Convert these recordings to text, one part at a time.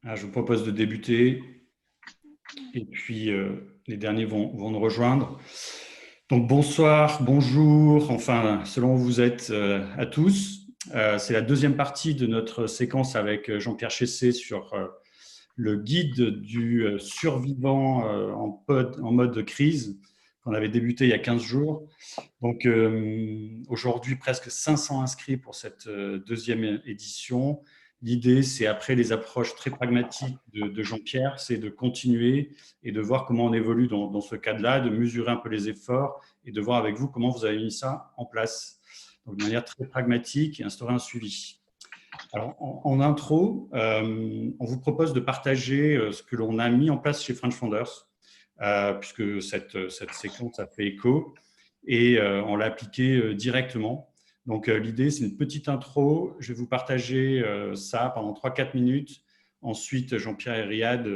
Je vous propose de débuter et puis les derniers vont nous rejoindre. Donc bonsoir, bonjour, enfin selon où vous êtes à tous. C'est la deuxième partie de notre séquence avec Jean-Pierre Chessé sur le guide du survivant en mode crise qu'on avait débuté il y a 15 jours. Donc aujourd'hui, presque 500 inscrits pour cette deuxième édition. L'idée, c'est après les approches très pragmatiques de Jean-Pierre, c'est de continuer et de voir comment on évolue dans ce cadre-là, de mesurer un peu les efforts et de voir avec vous comment vous avez mis ça en place. Donc de manière très pragmatique et instaurer un suivi. Alors, en intro, on vous propose de partager ce que l'on a mis en place chez French Founders, puisque cette séquence a fait écho, et on l'a appliqué directement. Donc, l'idée, c'est une petite intro. Je vais vous partager ça pendant 3-4 minutes. Ensuite, Jean-Pierre et Riyad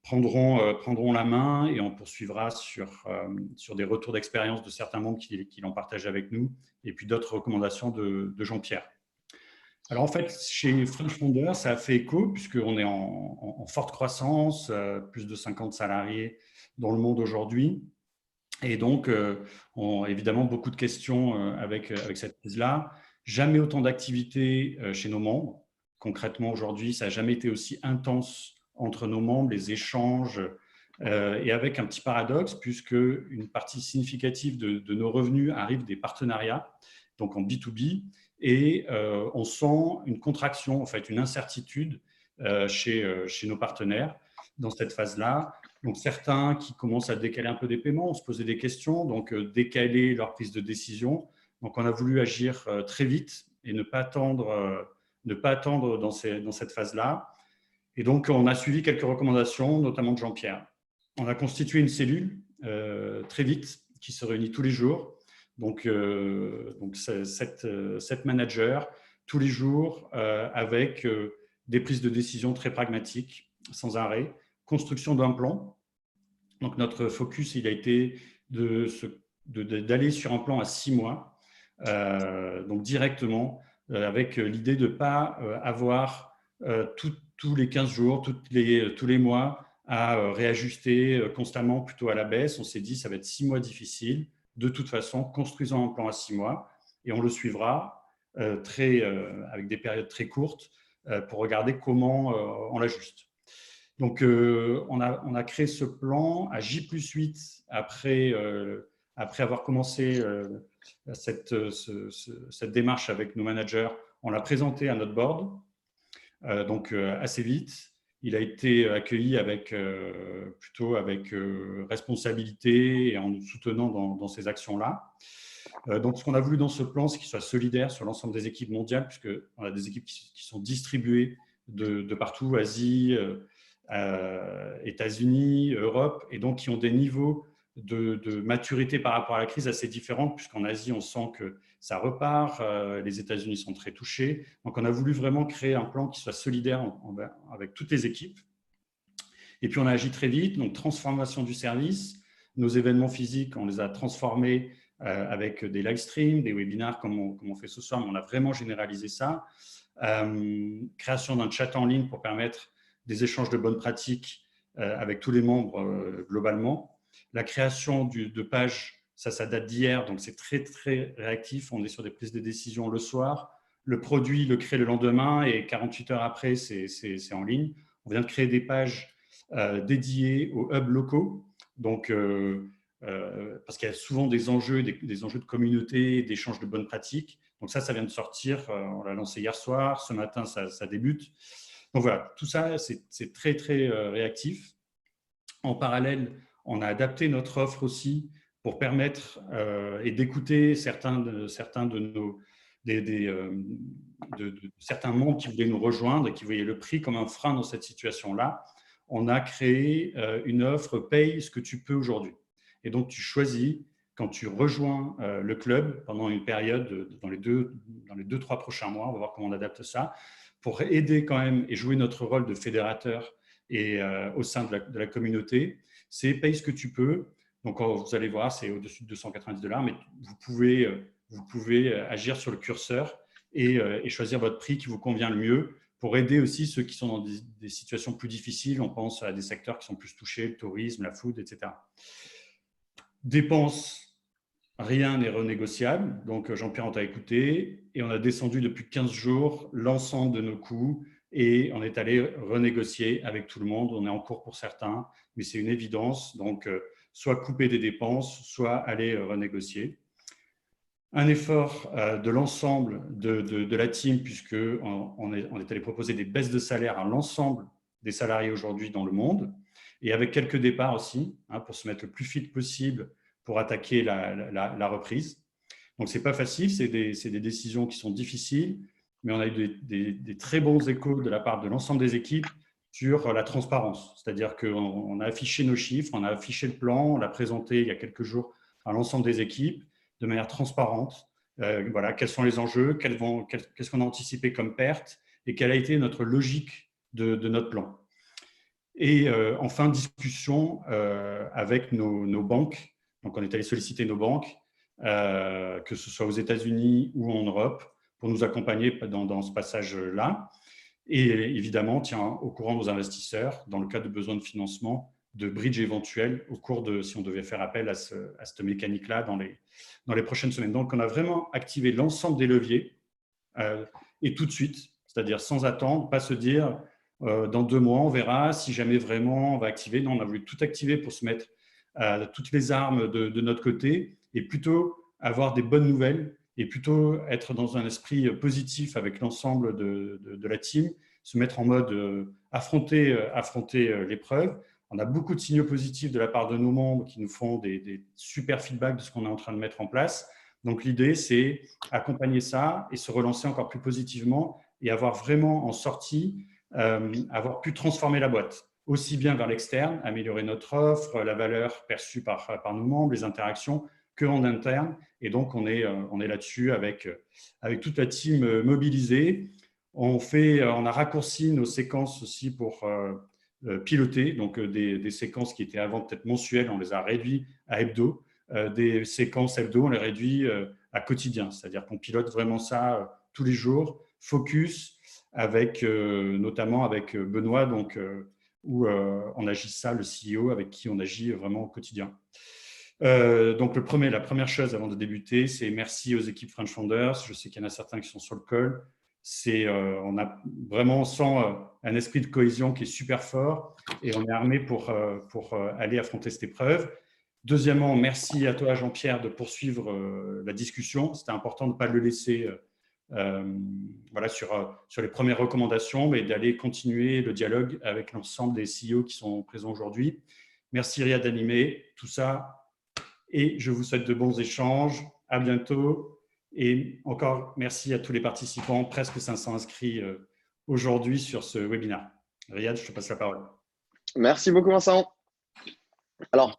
prendront la main et on poursuivra sur des retours d'expérience de certains membres qui l'ont partagé avec nous, et puis d'autres recommandations de Jean-Pierre. Alors en fait, chez French Founder, ça a fait écho puisqu'on est en forte croissance, plus de 50 salariés dans le monde aujourd'hui. Et donc, évidemment, beaucoup de questions avec cette crise-là. Jamais autant d'activités chez nos membres. Concrètement, aujourd'hui, ça n'a jamais été aussi intense entre nos membres, les échanges, et avec un petit paradoxe, puisque une partie significative de nos revenus arrive des partenariats, donc en B2B, et on sent une contraction, en fait, une incertitude chez nos partenaires dans cette phase-là. Donc certains qui commencent à décaler un peu des paiements, on se posait des questions, donc décaler leur prise de décision. Donc on a voulu agir très vite et ne pas attendre dans cette phase-là. Et donc on a suivi quelques recommandations, notamment de Jean-Pierre. On a constitué une cellule très vite qui se réunit tous les jours. Donc 7 managers tous les jours avec des prises de décision très pragmatiques, sans arrêt, construction d'un plan. Donc notre focus, il a été d'aller sur un plan à 6 mois, donc directement, avec l'idée de ne pas avoir tous les 15 jours, tous les mois à réajuster constamment plutôt à la baisse. On s'est dit, ça va être 6 mois difficiles. De toute façon, construisons un plan à 6 mois et on le suivra avec des périodes très courtes pour regarder comment on l'ajuste. Donc, on a créé ce plan à J+8 après avoir commencé cette démarche avec nos managers. On l'a présenté à notre board, donc assez vite. Il a été accueilli plutôt avec responsabilité et en nous soutenant dans ces actions-là. Donc, ce qu'on a voulu dans ce plan, c'est qu'il soit solidaire sur l'ensemble des équipes mondiales, puisqu'on a des équipes qui sont distribuées de partout, Asie, États-Unis, Europe, et donc qui ont des niveaux de maturité par rapport à la crise assez différents, puisqu'en Asie, on sent que ça repart, les États-Unis sont très touchés. Donc, on a voulu vraiment créer un plan qui soit solidaire avec toutes les équipes. Et puis, on a agi très vite, donc transformation du service. Nos événements physiques, on les a transformés avec des live streams, des webinars comme on fait ce soir, mais on a vraiment généralisé ça. Création d'un chat en ligne pour permettre des échanges de bonnes pratiques avec tous les membres globalement. La création de pages, ça date d'hier, donc c'est très, très réactif. On est sur des prises de décision le soir. Le produit le crée le lendemain et 48 heures après, c'est en ligne. On vient de créer des pages dédiées aux hubs locaux. Donc, parce qu'il y a souvent des enjeux de communauté, d'échanges de bonnes pratiques. Donc ça vient de sortir. On l'a lancé hier soir. Ce matin, ça débute. Donc voilà, tout ça, c'est très, très réactif. En parallèle, on a adapté notre offre aussi pour permettre et d'écouter certains certains membres qui voulaient nous rejoindre et qui voyaient le prix comme un frein dans cette situation-là. On a créé une offre paye ce que tu peux aujourd'hui. Et donc, tu choisis, quand tu rejoins le club pendant une période, dans les 2-3 prochains mois, on va voir comment on adapte ça, pour aider quand même et jouer notre rôle de fédérateur et au sein de la communauté, c'est paye ce que tu peux. Donc, vous allez voir, c'est au-dessus de 290 $, mais vous pouvez agir sur le curseur et choisir votre prix qui vous convient le mieux pour aider aussi ceux qui sont dans des situations plus difficiles. On pense à des secteurs qui sont plus touchés, le tourisme, la food, etc. Dépenses, rien n'est renégociable. Donc, Jean-Pierre, on t'a écouté et on a descendu depuis 15 jours l'ensemble de nos coûts et on est allé renégocier avec tout le monde. On est en cours pour certains, mais c'est une évidence. Donc, soit couper des dépenses, soit aller renégocier. Un effort de l'ensemble de la team, puisqu'on est allé proposer des baisses de salaire à l'ensemble des salariés aujourd'hui dans le monde, et avec quelques départs aussi, pour se mettre le plus fit possible pour attaquer la reprise. Donc, ce n'est pas facile, c'est des décisions qui sont difficiles, mais on a eu des très bons échos de la part de l'ensemble des équipes sur la transparence. C'est-à-dire qu'on a affiché nos chiffres, on a affiché le plan, on l'a présenté il y a quelques jours à l'ensemble des équipes de manière transparente. Voilà, quels sont les enjeux, qu'est-ce qu'on a anticipé comme perte et quelle a été notre logique de notre plan. Et enfin, discussion avec nos banques. Donc, on est allé solliciter nos banques, que ce soit aux États-Unis ou en Europe, pour nous accompagner dans ce passage-là. Et évidemment, au courant de nos investisseurs, dans le cas de besoin de financement, de bridge éventuel au cours de, si on devait faire appel à cette mécanique-là dans les prochaines semaines. Donc, on a vraiment activé l'ensemble des leviers et tout de suite, c'est-à-dire sans attendre, pas se dire dans 2 mois, on verra si jamais vraiment on va activer. Non, on a voulu tout activer pour se mettre toutes les armes de notre côté et plutôt avoir des bonnes nouvelles et plutôt être dans un esprit positif avec l'ensemble de la team, se mettre en mode affronter l'épreuve. On a beaucoup de signaux positifs de la part de nos membres qui nous font des super feedbacks de ce qu'on est en train de mettre en place. Donc, l'idée, c'est accompagner ça et se relancer encore plus positivement et avoir vraiment en sortie, avoir pu transformer la boîte, aussi bien vers l'externe, améliorer notre offre, la valeur perçue par nos membres, les interactions, qu'en interne. Et donc, on est là-dessus avec toute la team mobilisée. On a raccourci nos séquences aussi pour piloter, donc des séquences qui étaient avant peut-être mensuelles, on les a réduites à hebdo. Des séquences hebdo, on les réduit à quotidien, c'est-à-dire qu'on pilote vraiment ça tous les jours, focus, notamment avec Benoît, donc, où on agit ça, le CEO, avec qui on agit vraiment au quotidien. Donc, la première chose avant de débuter, c'est merci aux équipes French Founders. Je sais qu'il y en a certains qui sont sur le call. On a vraiment, on sent un esprit de cohésion qui est super fort et on est armé pour aller affronter cette épreuve. Deuxièmement, merci à toi, Jean-Pierre, de poursuivre la discussion. C'était important de ne pas le laisser voilà, sur les premières recommandations, mais d'aller continuer le dialogue avec l'ensemble des CEO qui sont présents aujourd'hui. Merci, Riyad, d'animer tout ça. Et je vous souhaite de bons échanges. À bientôt. Et encore, merci à tous les participants, presque 500 inscrits aujourd'hui sur ce webinaire. Riyad, je te passe la parole. Merci beaucoup, Vincent. Alors,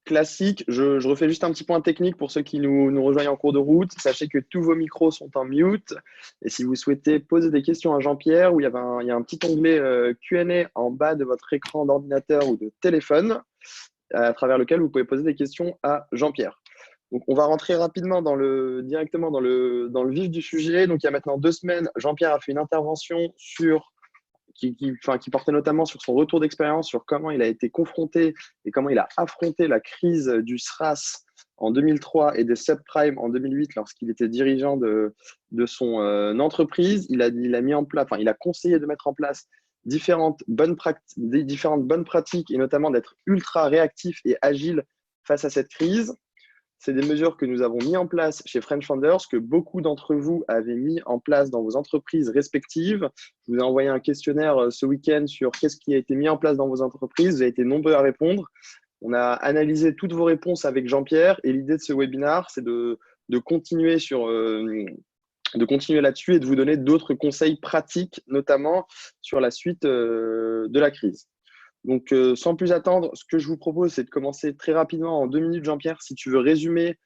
classique, je refais juste un petit point technique pour ceux qui nous rejoignent en cours de route. Sachez que tous vos micros sont en mute. Et si vous souhaitez poser des questions à Jean-Pierre, il y a un petit onglet Q&A en bas de votre écran d'ordinateur ou de téléphone, à travers lequel vous pouvez poser des questions à Jean-Pierre. Donc, on va rentrer rapidement directement dans le vif du sujet. Donc, il y a maintenant 2 semaines, Jean-Pierre a fait une intervention qui portait notamment sur son retour d'expérience, sur comment il a été confronté et comment il a affronté la crise du SRAS en 2003 et des subprimes en 2008 lorsqu'il était dirigeant de son entreprise. Il a conseillé de mettre en place différentes bonnes pratiques et notamment d'être ultra réactif et agile face à cette crise. C'est des mesures que nous avons mis en place chez French Founders, que beaucoup d'entre vous avez mis en place dans vos entreprises respectives. Je vous ai envoyé un questionnaire ce week-end sur qu'est-ce qui a été mis en place dans vos entreprises. Vous avez été nombreux à répondre. On a analysé toutes vos réponses avec Jean-Pierre et l'idée de ce webinaire, c'est de continuer là-dessus et de vous donner d'autres conseils pratiques, notamment sur la suite de la crise. Donc, sans plus attendre, ce que je vous propose, c'est de commencer très rapidement en 2 minutes, Jean-Pierre, si tu veux résumer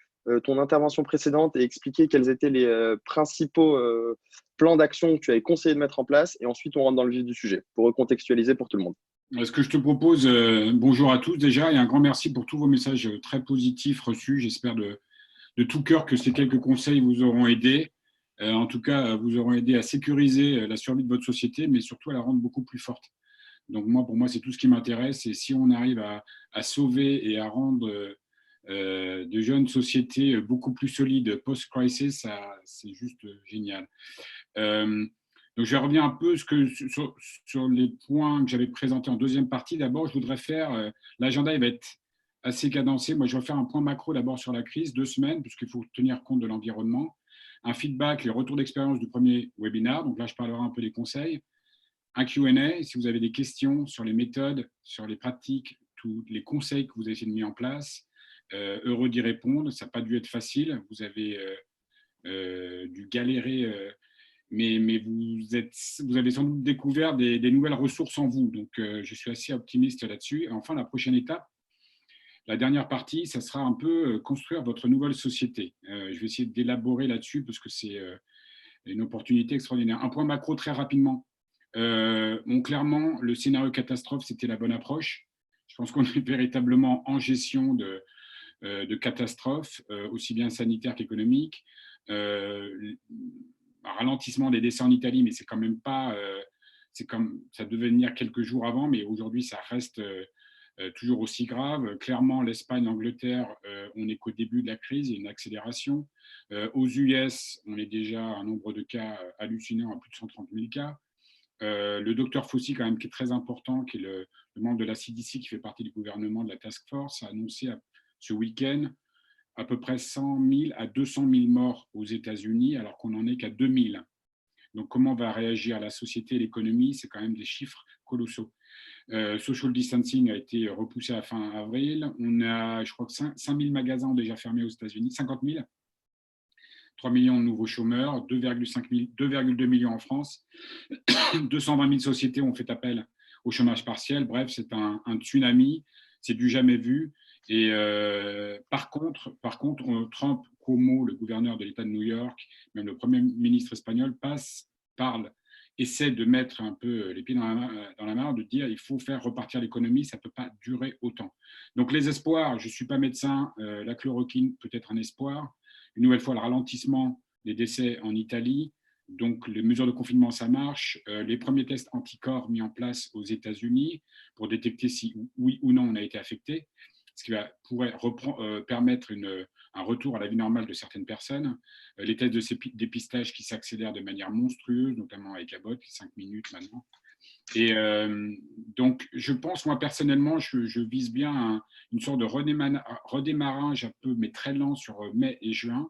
ton intervention précédente et expliquer quels étaient les principaux plans d'action que tu avais conseillé de mettre en place. Et ensuite, on rentre dans le vif du sujet pour recontextualiser pour tout le monde. Ce que je te propose, bonjour à tous déjà, et un grand merci pour tous vos messages très positifs reçus. J'espère de tout cœur que ces quelques conseils vous auront aidé. En tout cas, vous auront aidé à sécuriser la survie de votre société, mais surtout à la rendre beaucoup plus forte. Donc pour moi, c'est tout ce qui m'intéresse. Et si on arrive à sauver et à rendre de jeunes sociétés beaucoup plus solides post-crisis, c'est juste génial. Donc, je vais revenir un peu sur les points que j'avais présentés en deuxième partie. D'abord, je voudrais faire, l'agenda il va être assez cadencé. Moi, je vais faire un point macro d'abord sur la crise, 2 semaines, puisqu'il faut tenir compte de l'environnement. Un feedback, les retours d'expérience du premier webinaire. Donc là, je parlerai un peu des conseils. Un Q&A, si vous avez des questions sur les méthodes, sur les pratiques, tous les conseils que vous avez mis en place, heureux d'y répondre. Ça n'a pas dû être facile. Vous avez dû galérer, mais vous avez sans doute découvert des nouvelles ressources en vous. Donc, je suis assez optimiste là-dessus. Et enfin, la prochaine étape, la dernière partie, ça sera un peu construire votre nouvelle société. Je vais essayer d'élaborer là-dessus parce que c'est une opportunité extraordinaire. Un point macro très rapidement. Clairement, le scénario catastrophe, c'était la bonne approche. Je pense qu'on est véritablement en gestion de catastrophes, aussi bien sanitaires qu'économiques. Un ralentissement des décès en Italie, mais c'est quand même pas... ça devait venir quelques jours avant, mais aujourd'hui, ça reste toujours aussi grave. Clairement, l'Espagne, l'Angleterre, on n'est qu'au début de la crise, il y a une accélération. Aux US, on est déjà à un nombre de cas hallucinant, à plus de 130 000 cas. Le docteur Fauci, quand même, qui est très important, qui est le membre de la CDC, qui fait partie du gouvernement de la Task Force, a annoncé ce week-end à peu près 100 000 à 200 000 morts aux États-Unis, alors qu'on n'en est qu'à 2 000. Donc, comment va réagir la société et l'économie? C'est quand même des chiffres colossaux. Social distancing a été repoussé à fin avril. On a, je crois que 5 000 magasins ont déjà fermé aux États-Unis, 50 000. 3 millions de nouveaux chômeurs, 2,2 millions en France. 220 000 sociétés ont fait appel au chômage partiel. Bref, c'est un tsunami, c'est du jamais vu. Et par contre, Trump, Cuomo, le gouverneur de l'État de New York, même le Premier ministre espagnol, essaie de mettre un peu les pieds dans la mare, de dire il faut faire repartir l'économie, ça ne peut pas durer autant. Donc les espoirs, je ne suis pas médecin, la chloroquine peut être un espoir. Une nouvelle fois, le ralentissement des décès en Italie. Donc, les mesures de confinement, ça marche. Les premiers tests anticorps mis en place aux États-Unis pour détecter si oui ou non on a été affecté, ce qui pourrait permettre un retour à la vie normale de certaines personnes. Les tests de dépistage qui s'accélèrent de manière monstrueuse, notamment avec Abbott, 5 minutes maintenant. Et donc, je pense, moi, personnellement, je vise bien une sorte de redémarrage un peu, mais très lent sur mai et juin.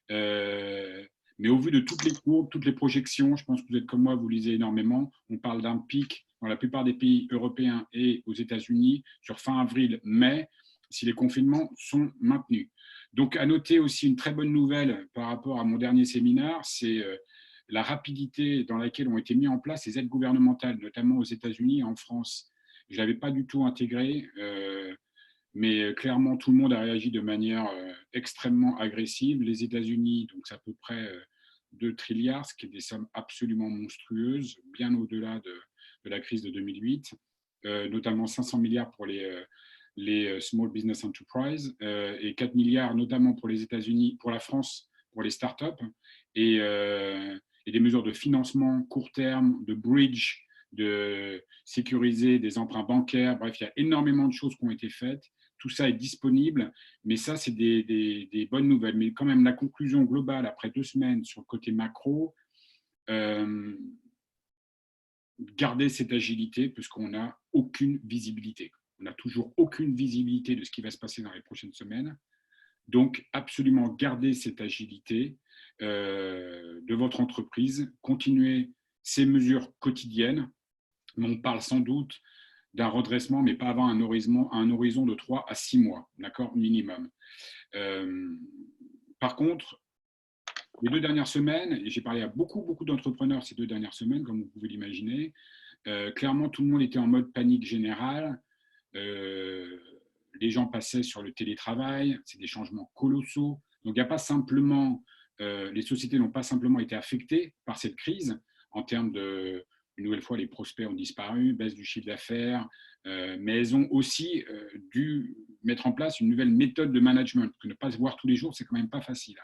Mais au vu de toutes les courbes, toutes les projections, je pense que vous êtes comme moi, vous lisez énormément, on parle d'un pic dans la plupart des pays européens et aux États-Unis sur fin avril-mai, si les confinements sont maintenus. Donc, à noter aussi une très bonne nouvelle par rapport à mon dernier séminaire, c'est la rapidité dans laquelle ont été mis en place les aides gouvernementales, notamment aux États-Unis et en France. Je ne l'avais pas du tout intégré, mais clairement, tout le monde a réagi de manière extrêmement agressive. Les États-Unis, donc c'est à peu près 2 trilliards, ce qui est des sommes absolument monstrueuses, bien au-delà de la crise de 2008, notamment 500 milliards pour les Small Business Enterprise et 4 milliards notamment pour les États-Unis, pour la France, pour les startups, et des mesures de financement court terme, de bridge, de sécuriser des emprunts bancaires. Bref, il y a énormément de choses qui ont été faites. Tout ça est disponible, mais ça, c'est des bonnes nouvelles. Mais quand même, la conclusion globale, après 2 semaines sur le côté macro, garder cette agilité, puisqu'on n'a aucune visibilité. On n'a toujours aucune visibilité de ce qui va se passer dans les prochaines semaines. Donc, absolument garder cette agilité de votre entreprise, continuer ces mesures quotidiennes. On parle sans doute d'un redressement, mais pas avant un horizon de 3 à 6 mois, d'accord, minimum. Par contre, les 2 dernières semaines, et j'ai parlé à beaucoup d'entrepreneurs ces 2 dernières semaines, comme vous pouvez l'imaginer, clairement, tout le monde était en mode panique générale. Les gens passaient sur le télétravail, c'est des changements colossaux. Donc, il n'y a pas simplement, les sociétés n'ont pas simplement été affectées par cette crise en termes de, une nouvelle fois, les prospects ont disparu, baisse du chiffre d'affaires, mais elles ont aussi dû mettre en place une nouvelle méthode de management, que ne pas se voir tous les jours, c'est quand même pas facile.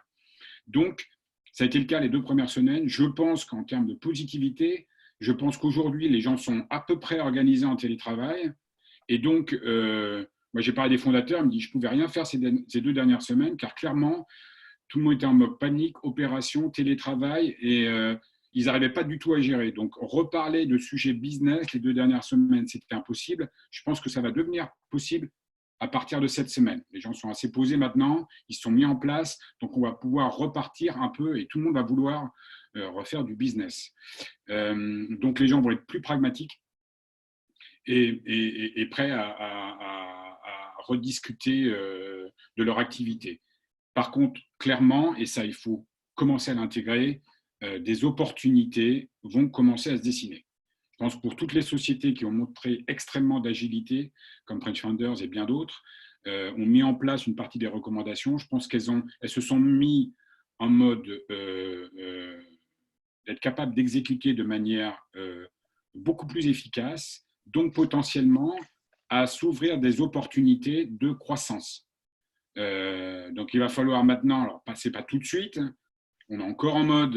Donc, Ça a été le cas les 2 premières semaines. Je pense qu'en termes de positivité, je pense qu'aujourd'hui, les gens sont à peu près organisés en télétravail. Et donc, moi, j'ai parlé des fondateurs, ils me disent, je ne pouvais rien faire ces 2 dernières semaines, car clairement, tout le monde était en mode panique, opération, télétravail, et ils n'arrivaient pas du tout à gérer. Donc, reparler de sujets business les 2 dernières semaines, c'était impossible. Je pense que ça va devenir possible à partir de cette semaine. Les gens sont assez posés maintenant, ils se sont mis en place, donc on va pouvoir repartir un peu et tout le monde va vouloir refaire du business. Donc, les gens vont être plus pragmatiques et prêts à rediscuter de leur activité. Par contre, clairement, et ça, il faut commencer à l'intégrer, des opportunités vont commencer à se dessiner. Je pense que pour toutes les sociétés qui ont montré extrêmement d'agilité, comme French Founders et bien d'autres, ont mis en place une partie des recommandations. Je pense qu'elles se sont mis en mode d'être capables d'exécuter de manière beaucoup plus efficace, donc potentiellement à s'ouvrir des opportunités de croissance. Donc il va falloir maintenant, alors c'est pas tout de suite, on est encore en mode,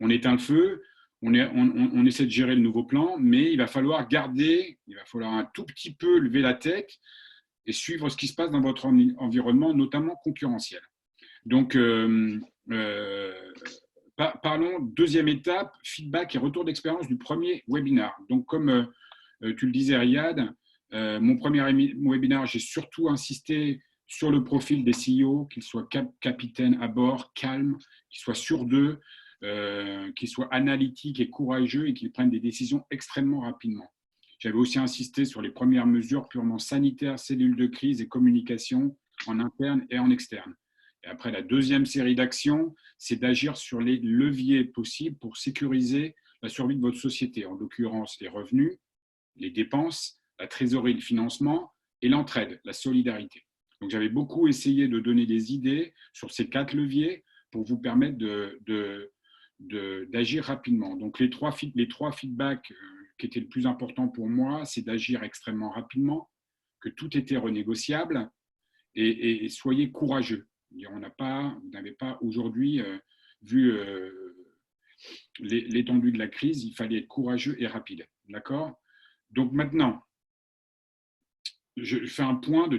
on éteint le feu, on essaie de gérer le nouveau plan, mais il va falloir un tout petit peu lever la tête et suivre ce qui se passe dans votre environnement, notamment concurrentiel. Donc, parlons, deuxième étape, feedback et retour d'expérience du premier webinar. Donc, comme tu le disais, Riyad, mon premier webinaire, j'ai surtout insisté sur le profil des CEO, qu'ils soient capitaines à bord, calmes, qu'ils soient sûrs d'eux, qu'ils soient analytiques et courageux et qu'ils prennent des décisions extrêmement rapidement. J'avais aussi insisté sur les premières mesures purement sanitaires, cellules de crise et communication en interne et en externe. Et après, la deuxième série d'actions, c'est d'agir sur les leviers possibles pour sécuriser la survie de votre société, en l'occurrence les revenus, les dépenses, la trésorerie, le financement et l'entraide, la solidarité. Donc, j'avais beaucoup essayé de donner des idées sur ces 4 leviers pour vous permettre d'agir rapidement. Donc, les trois feedbacks qui étaient le plus important pour moi, c'est d'agir extrêmement rapidement, que tout était renégociable et soyez courageux. Vous n'avez pas aujourd'hui vu l'étendue de la crise, il fallait être courageux et rapide. D'accord ? Donc maintenant, je fais un point de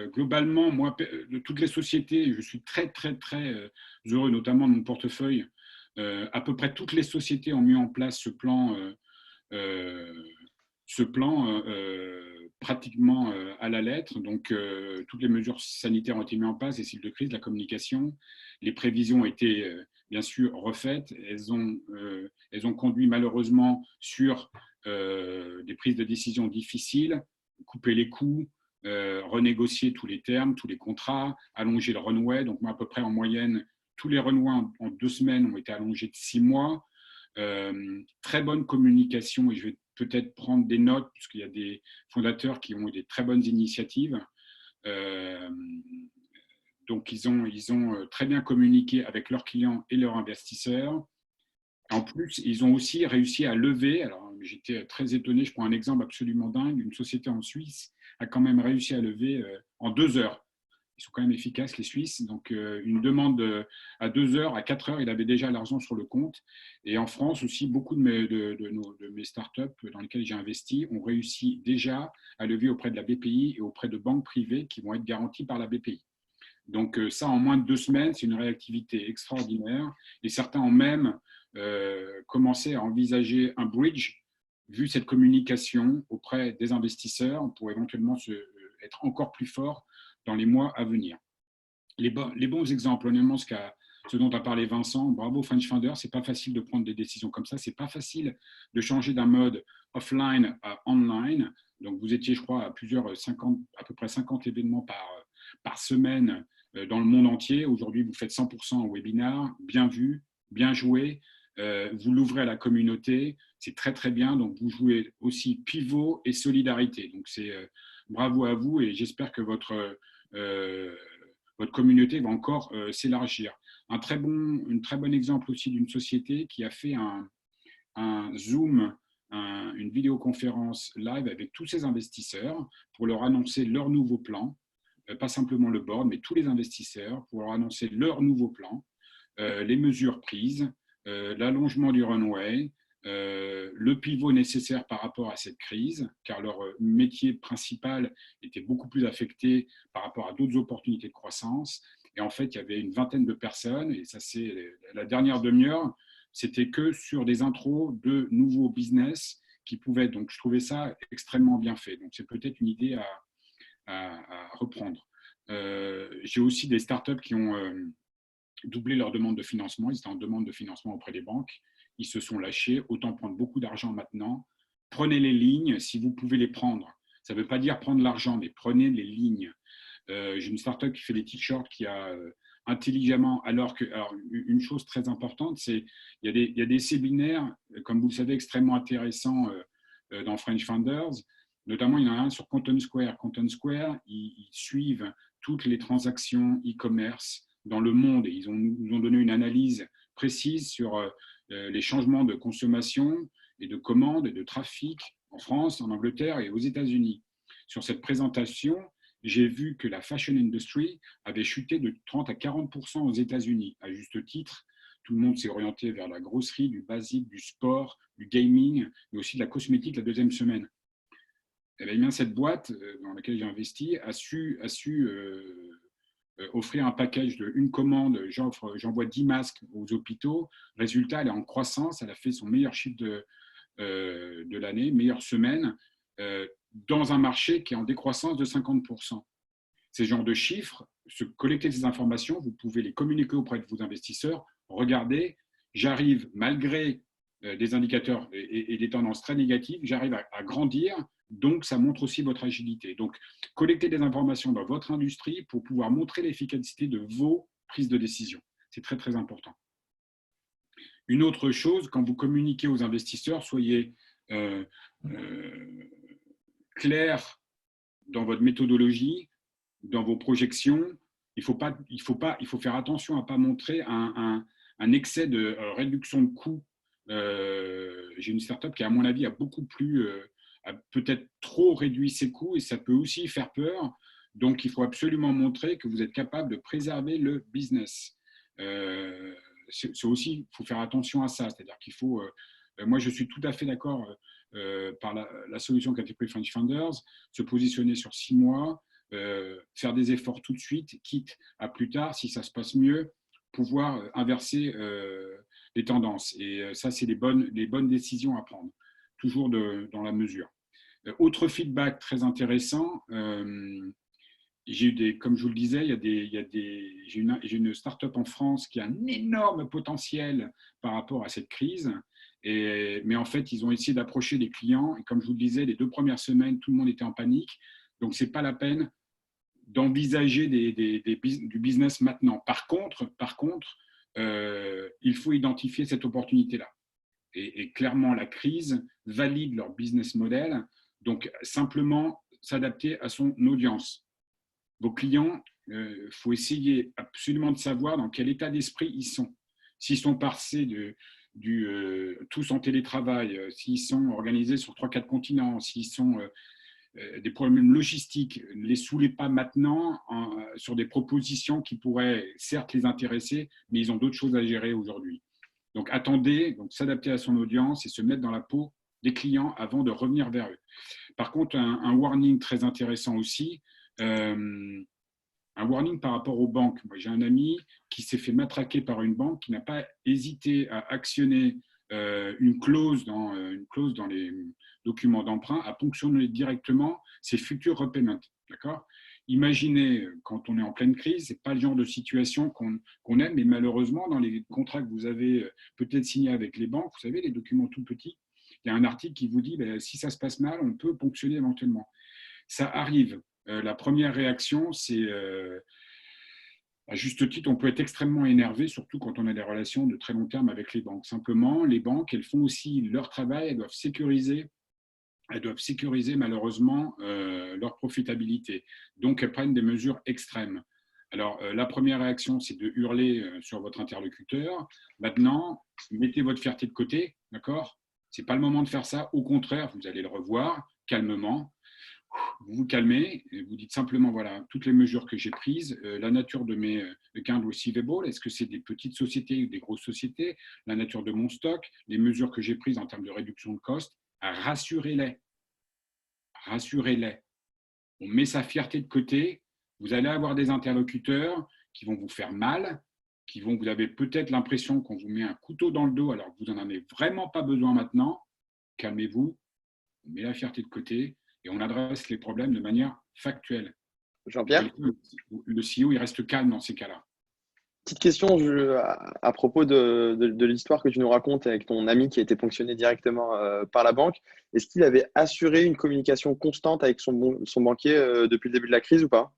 globalement, moi, de toutes les sociétés, je suis très, très, très heureux, notamment de mon portefeuille. À peu près toutes les sociétés ont mis en place ce plan pratiquement à la lettre. Donc, toutes les mesures sanitaires ont été mises en place, les cibles de crise, la communication. Les prévisions ont été, bien sûr, refaites. Elles ont conduit malheureusement sur des prises de décision difficiles, couper les coûts, renégocier tous les termes, tous les contrats, allonger le runway. Donc, moi, à peu près en moyenne, tous les runways en 2 semaines ont été allongés de 6 mois. Très bonne communication, et je vais peut-être prendre des notes, puisqu'il y a des fondateurs qui ont eu des très bonnes initiatives. Donc, ils ont très bien communiqué avec leurs clients et leurs investisseurs. En plus, ils ont aussi réussi à lever, alors j'étais très étonné, je prends un exemple absolument dingue, une société en Suisse a quand même réussi à lever en 2 heures. Ils sont quand même efficaces, les Suisses. Donc, une demande à 2 heures, à 4 heures, il avait déjà l'argent sur le compte. Et en France aussi, beaucoup de mes startups dans lesquelles j'ai investi ont réussi déjà à lever auprès de la BPI et auprès de banques privées qui vont être garanties par la BPI. Donc, ça, en moins de 2 semaines, c'est une réactivité extraordinaire. Et certains ont même commencé à envisager un bridge, vu cette communication auprès des investisseurs, pour éventuellement être encore plus fort dans les mois à venir. Les bons exemples, honnêtement, ce dont a parlé Vincent, bravo French Founders, c'est pas facile de prendre des décisions comme ça, c'est pas facile de changer d'un mode offline à online. Donc vous étiez, je crois, à à peu près 50 événements par semaine dans le monde entier. Aujourd'hui, vous faites 100% en webinar, bien vu, bien joué. Vous l'ouvrez à la communauté, c'est très très bien. Donc vous jouez aussi pivot et solidarité. Donc c'est bravo à vous, et j'espère que votre communauté va encore s'élargir. Un très bon exemple aussi d'une société qui a fait un Zoom, une vidéoconférence live avec tous ses investisseurs pour leur annoncer leur nouveau plan, pas simplement le board, mais tous les investisseurs, pour leur annoncer leur nouveau plan. les mesures prises, l'allongement du runway, le pivot nécessaire par rapport à cette crise, car leur métier principal était beaucoup plus affecté par rapport à d'autres opportunités de croissance. Et en fait, il y avait une vingtaine de personnes, et ça c'est la dernière demi-heure, c'était que sur des intros de nouveaux business qui pouvaient. Donc, je trouvais ça extrêmement bien fait. Donc, c'est peut-être une idée à reprendre. J'ai aussi des startups qui ont doublé leur demande de financement. Ils étaient en demande de financement auprès des banques. Ils se sont lâchés. Autant prendre beaucoup d'argent maintenant. Prenez les lignes si vous pouvez les prendre. Ça ne veut pas dire prendre l'argent, mais prenez les lignes. J'ai une startup qui fait des t-shirts qui a intelligemment, alors une chose très importante, c'est il y a des séminaires, comme vous le savez, extrêmement intéressants dans French Founders. Notamment, il y en a un sur Content Square. Content Square, ils suivent toutes les transactions e-commerce dans le monde et ils nous ont donné une analyse précise sur les changements de consommation et de commandes et de trafic en France, en Angleterre et aux États-Unis. Sur cette présentation, j'ai vu que la fashion industry avait chuté de 30 à 40% aux États-Unis, à juste titre. Tout le monde s'est orienté vers la grosserie, du basique, du sport, du gaming, mais aussi de la cosmétique la deuxième semaine. Eh bien, cette boîte dans laquelle j'ai investi a su offrir un package de une commande, j'envoie 10 masques aux hôpitaux. Résultat, elle est en croissance, elle a fait son meilleur chiffre de l'année, meilleure semaine, dans un marché qui est en décroissance de 50%. Ces genres de chiffres, collecter ces informations, vous pouvez les communiquer auprès de vos investisseurs. Regardez, j'arrive, malgré des indicateurs et des tendances très négatives, j'arrive à grandir, donc ça montre aussi votre agilité. Donc, collectez des informations dans votre industrie pour pouvoir montrer l'efficacité de vos prises de décision. C'est très, très important. Une autre chose, quand vous communiquez aux investisseurs, soyez clair dans votre méthodologie, dans vos projections. Il faut faire attention à ne pas montrer un excès de réduction de coûts. J'ai une startup qui, à mon avis, a peut-être trop réduit ses coûts et ça peut aussi faire peur. Donc, il faut absolument montrer que vous êtes capable de préserver le business. C'est aussi, il faut faire attention à ça. C'est-à-dire qu'il faut, moi, je suis tout à fait d'accord par la solution qu'a été prise French Founders, se positionner sur 6 mois, faire des efforts tout de suite, quitte à plus tard, si ça se passe mieux, pouvoir inverser les tendances. Et ça, c'est les bonnes décisions à prendre, toujours dans la mesure. Autre feedback très intéressant, j'ai eu comme je vous le disais, j'ai une start-up en France qui a un énorme potentiel par rapport à cette crise. Mais en fait, ils ont essayé d'approcher des clients. Et comme je vous le disais, les 2 premières semaines, tout le monde était en panique. Donc, ce n'est pas la peine d'envisager du business maintenant. Par contre, il faut identifier cette opportunité-là. Et clairement, la crise valide leur business model. Donc, simplement s'adapter à son audience. Vos clients, il faut essayer absolument de savoir dans quel état d'esprit ils sont. S'ils sont passés tous en télétravail, s'ils sont organisés sur 3-4 continents, s'ils sont des problèmes logistiques, ne les saoulez pas maintenant sur des propositions qui pourraient certes les intéresser, mais ils ont d'autres choses à gérer aujourd'hui. Donc attendez, s'adapter à son audience et se mettre dans la peau des clients avant de revenir vers eux. Par contre, un warning très intéressant aussi, un warning par rapport aux banques. Moi, j'ai un ami qui s'est fait matraquer par une banque qui n'a pas hésité à actionner une clause dans les documents d'emprunt, à ponctionner directement ses futurs repayments. D'accord ? Imaginez, quand on est en pleine crise, ce n'est pas le genre de situation qu'on aime, mais malheureusement, dans les contrats que vous avez peut-être signés avec les banques, vous savez, les documents tout petits, il y a un article qui vous dit si ça se passe mal, on peut ponctionner éventuellement. Ça arrive. La première réaction, c'est, à juste titre, on peut être extrêmement énervé, surtout quand on a des relations de très long terme avec les banques. Simplement, les banques, elles font aussi leur travail, elles doivent sécuriser malheureusement leur profitabilité. Donc, elles prennent des mesures extrêmes. Alors, la première réaction, c'est de hurler sur votre interlocuteur. Maintenant, mettez votre fierté de côté, d'accord ? Ce n'est pas le moment de faire ça. Au contraire, vous allez le revoir calmement. vous vous calmez et vous dites simplement, voilà, toutes les mesures que j'ai prises, la nature de mes accounts receivable, est-ce que c'est des petites sociétés ou des grosses sociétés, la nature de mon stock, les mesures que j'ai prises en termes de réduction de cost, rassurez-les. Rassurez-les. On met sa fierté de côté, vous allez avoir des interlocuteurs qui vont vous faire mal, vous avez peut-être l'impression qu'on vous met un couteau dans le dos alors que vous n'en avez vraiment pas besoin maintenant. Calmez-vous, on met la fierté de côté et on adresse les problèmes de manière factuelle. Jean-Pierre, le CEO, il reste calme dans ces cas-là. petite question à propos de l'histoire que tu nous racontes avec ton ami qui a été ponctionné directement par la banque. Est-ce qu'il avait assuré une communication constante avec son banquier depuis le début de la crise ou pas?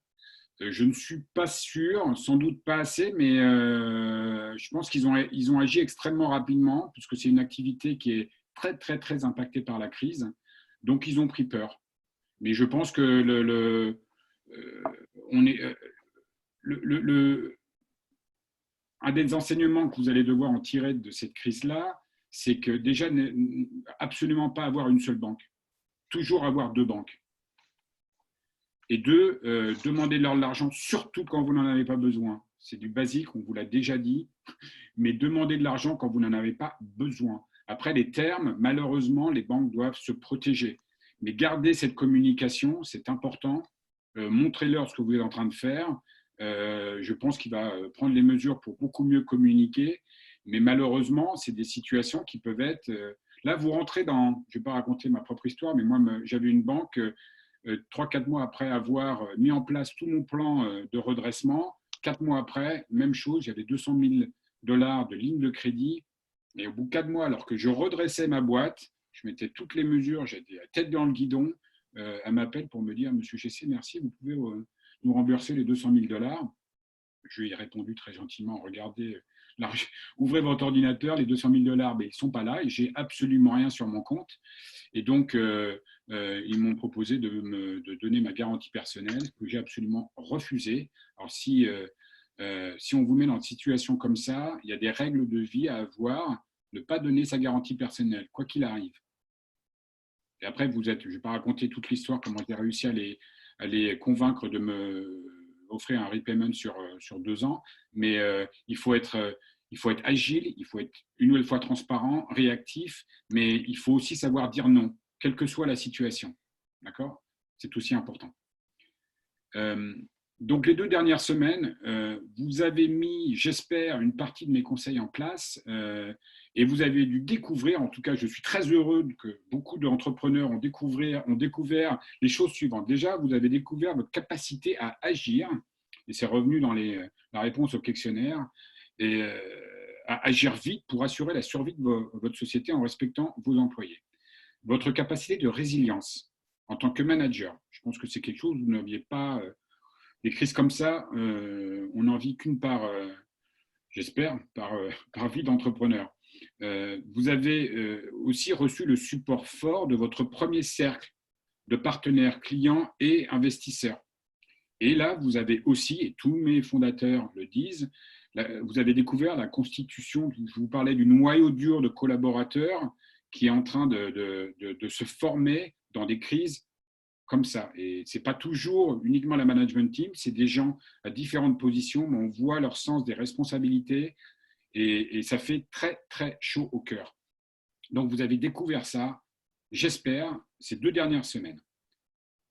Je ne suis pas sûr, sans doute pas assez, mais je pense qu'ils ont agi extrêmement rapidement, puisque c'est une activité qui est très, très, très impactée par la crise. Donc, ils ont pris peur. Mais je pense que un des enseignements que vous allez devoir en tirer de cette crise-là, c'est que déjà, absolument pas avoir une seule banque. Toujours avoir deux banques. Et deux, demandez-leur de l'argent, surtout quand vous n'en avez pas besoin. C'est du basique, on vous l'a déjà dit, mais demandez de l'argent quand vous n'en avez pas besoin. Après, les termes, malheureusement, les banques doivent se protéger. Mais gardez cette communication, c'est important. Montrez-leur ce que vous êtes en train de faire. Je pense qu'il va prendre les mesures pour beaucoup mieux communiquer. Mais malheureusement, c'est des situations qui peuvent être… là, vous rentrez dans… Je ne vais pas raconter ma propre histoire, mais moi, j'avais une banque… 3-4 mois après avoir mis en place tout mon plan de redressement, 4 mois après, même chose, j'avais 200 000 $ de ligne de crédit. Et au bout de 4 mois, alors que je redressais ma boîte, je mettais toutes les mesures, j'étais la tête dans le guidon, elle m'appelle pour me dire « Monsieur Chessé, merci, vous pouvez nous rembourser les 200 000 $. Je lui ai répondu très gentiment, regardez, ouvrez votre ordinateur, les 200 000 $, mais ils ne sont pas là et j'ai absolument rien sur mon compte. Et donc, ils m'ont proposé de donner ma garantie personnelle, que j'ai absolument refusé. Alors, si on vous met dans une situation comme ça, il y a des règles de vie à avoir, ne pas donner sa garantie personnelle, quoi qu'il arrive. Et après, je ne vais pas raconter toute l'histoire, comment j'ai réussi à les convaincre de me offrir un repayment sur 2 ans, mais il faut être agile, il faut être une nouvelle fois transparent, réactif, mais il faut aussi savoir dire non, quelle que soit la situation. D'accord ? C'est aussi important. Donc, les 2 dernières semaines, vous avez mis, j'espère, une partie de mes conseils en place et vous avez dû découvrir, en tout cas, je suis très heureux que beaucoup d'entrepreneurs ont découvert les choses suivantes. Déjà, vous avez découvert votre capacité à agir, et c'est revenu dans la réponse au questionnaire, et à agir vite pour assurer la survie de votre société en respectant vos employés. Votre capacité de résilience en tant que manager, je pense que c'est quelque chose où vous n'aviez pas… des crises comme ça, on n'en vit qu'une j'espère, par vie d'entrepreneur. Vous avez aussi reçu le support fort de votre premier cercle de partenaires, clients et investisseurs. Et là, vous avez aussi, et tous mes fondateurs le disent, vous avez découvert la constitution, je vous parlais du noyau dur de collaborateurs qui est en train de se former dans des crises comme ça. Et ce n'est pas toujours uniquement la management team, c'est des gens à différentes positions, mais on voit leur sens des responsabilités et ça fait très, très chaud au cœur. Donc, vous avez découvert ça, j'espère, ces 2 dernières semaines.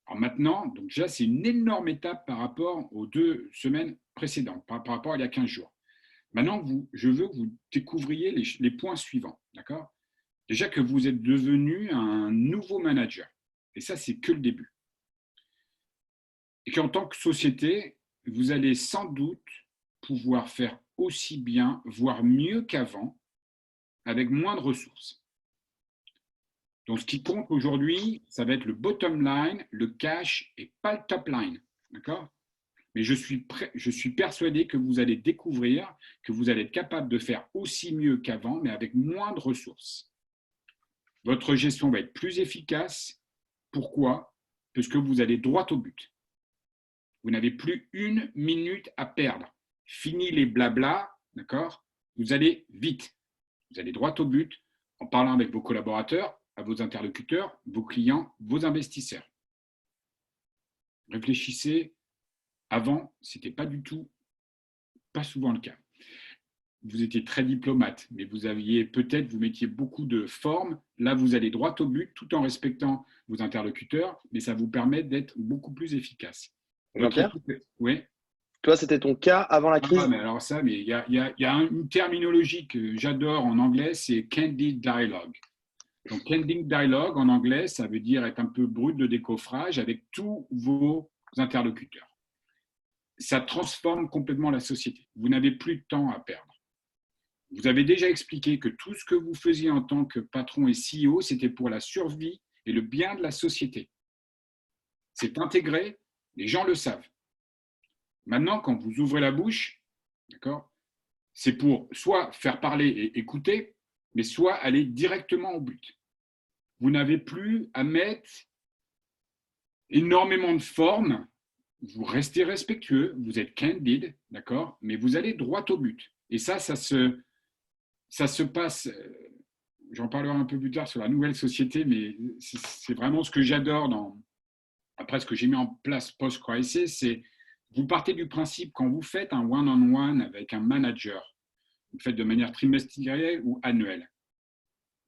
Alors maintenant, donc déjà, c'est une énorme étape par rapport aux 2 semaines précédentes, par rapport à il y a 15 jours. Maintenant, je veux que vous découvriez les points suivants. D'accord ? Déjà que vous êtes devenu un nouveau manager. Et ça, c'est que le début. Et qu'en tant que société, vous allez sans doute pouvoir faire aussi bien, voire mieux qu'avant, avec moins de ressources. Donc, ce qui compte aujourd'hui, ça va être le bottom line, le cash et pas le top line. D'accord ? Mais je suis persuadé que vous allez découvrir que vous allez être capable de faire aussi mieux qu'avant, mais avec moins de ressources. Votre gestion va être plus efficace. Pourquoi ? Parce que vous allez droit au but. Vous n'avez plus 1 minute à perdre. Fini les blablas, d'accord ? Vous allez vite. Vous allez droit au but en parlant avec vos collaborateurs, à vos interlocuteurs, vos clients, vos investisseurs. Réfléchissez. Avant, ce n'était pas souvent le cas. Vous étiez très diplomate, mais vous mettiez beaucoup de forme. Là, vous allez droit au but tout en respectant vos interlocuteurs, mais ça vous permet d'être beaucoup plus efficace. Jean-Pierre, oui. Toi, c'était ton cas avant la crise? Mais alors ça, mais il y a une terminologie que j'adore en anglais, c'est candid dialogue. Donc, candid dialogue en anglais, ça veut dire être un peu brut de décoffrage avec tous vos interlocuteurs. Ça transforme complètement la société. Vous n'avez plus de temps à perdre. Vous avez déjà expliqué que tout ce que vous faisiez en tant que patron et CEO, c'était pour la survie et le bien de la société. C'est intégré, les gens le savent. Maintenant, quand vous ouvrez la bouche, d'accord, c'est pour soit faire parler et écouter, mais soit aller directement au but. Vous n'avez plus à mettre énormément de formes. Vous restez respectueux, vous êtes candid, d'accord, mais vous allez droit au but. Et ça se passe, j'en parlerai un peu plus tard sur la nouvelle société, mais c'est vraiment ce que j'adore après ce que j'ai mis en place post-crisis, c'est vous partez du principe quand vous faites un one-on-one avec un manager, vous le faites de manière trimestrielle ou annuelle.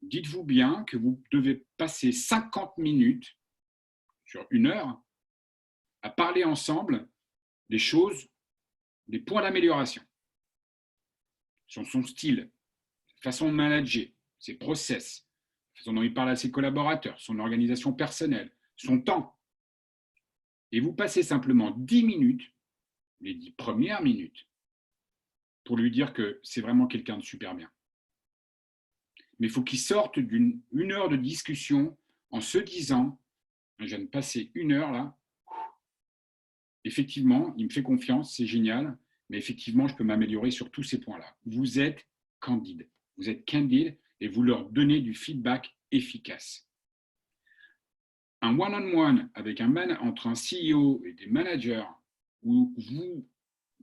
Dites-vous bien que vous devez passer 50 minutes sur 1 heure à parler ensemble des choses, des points d'amélioration. Sur son style, façon de manager, ses process, la façon dont il parle à ses collaborateurs, son organisation personnelle, son temps. Et vous passez simplement 10 minutes, les 10 premières minutes, pour lui dire que c'est vraiment quelqu'un de super bien. Mais il faut qu'il sorte d'une 1 heure de discussion en se disant, je viens de passer 1 heure là, effectivement, il me fait confiance, c'est génial, mais effectivement, je peux m'améliorer sur tous ces points-là. Vous êtes candide. Vous êtes candide et vous leur donnez du feedback efficace. Un one-on-one avec entre un CEO et des managers où vous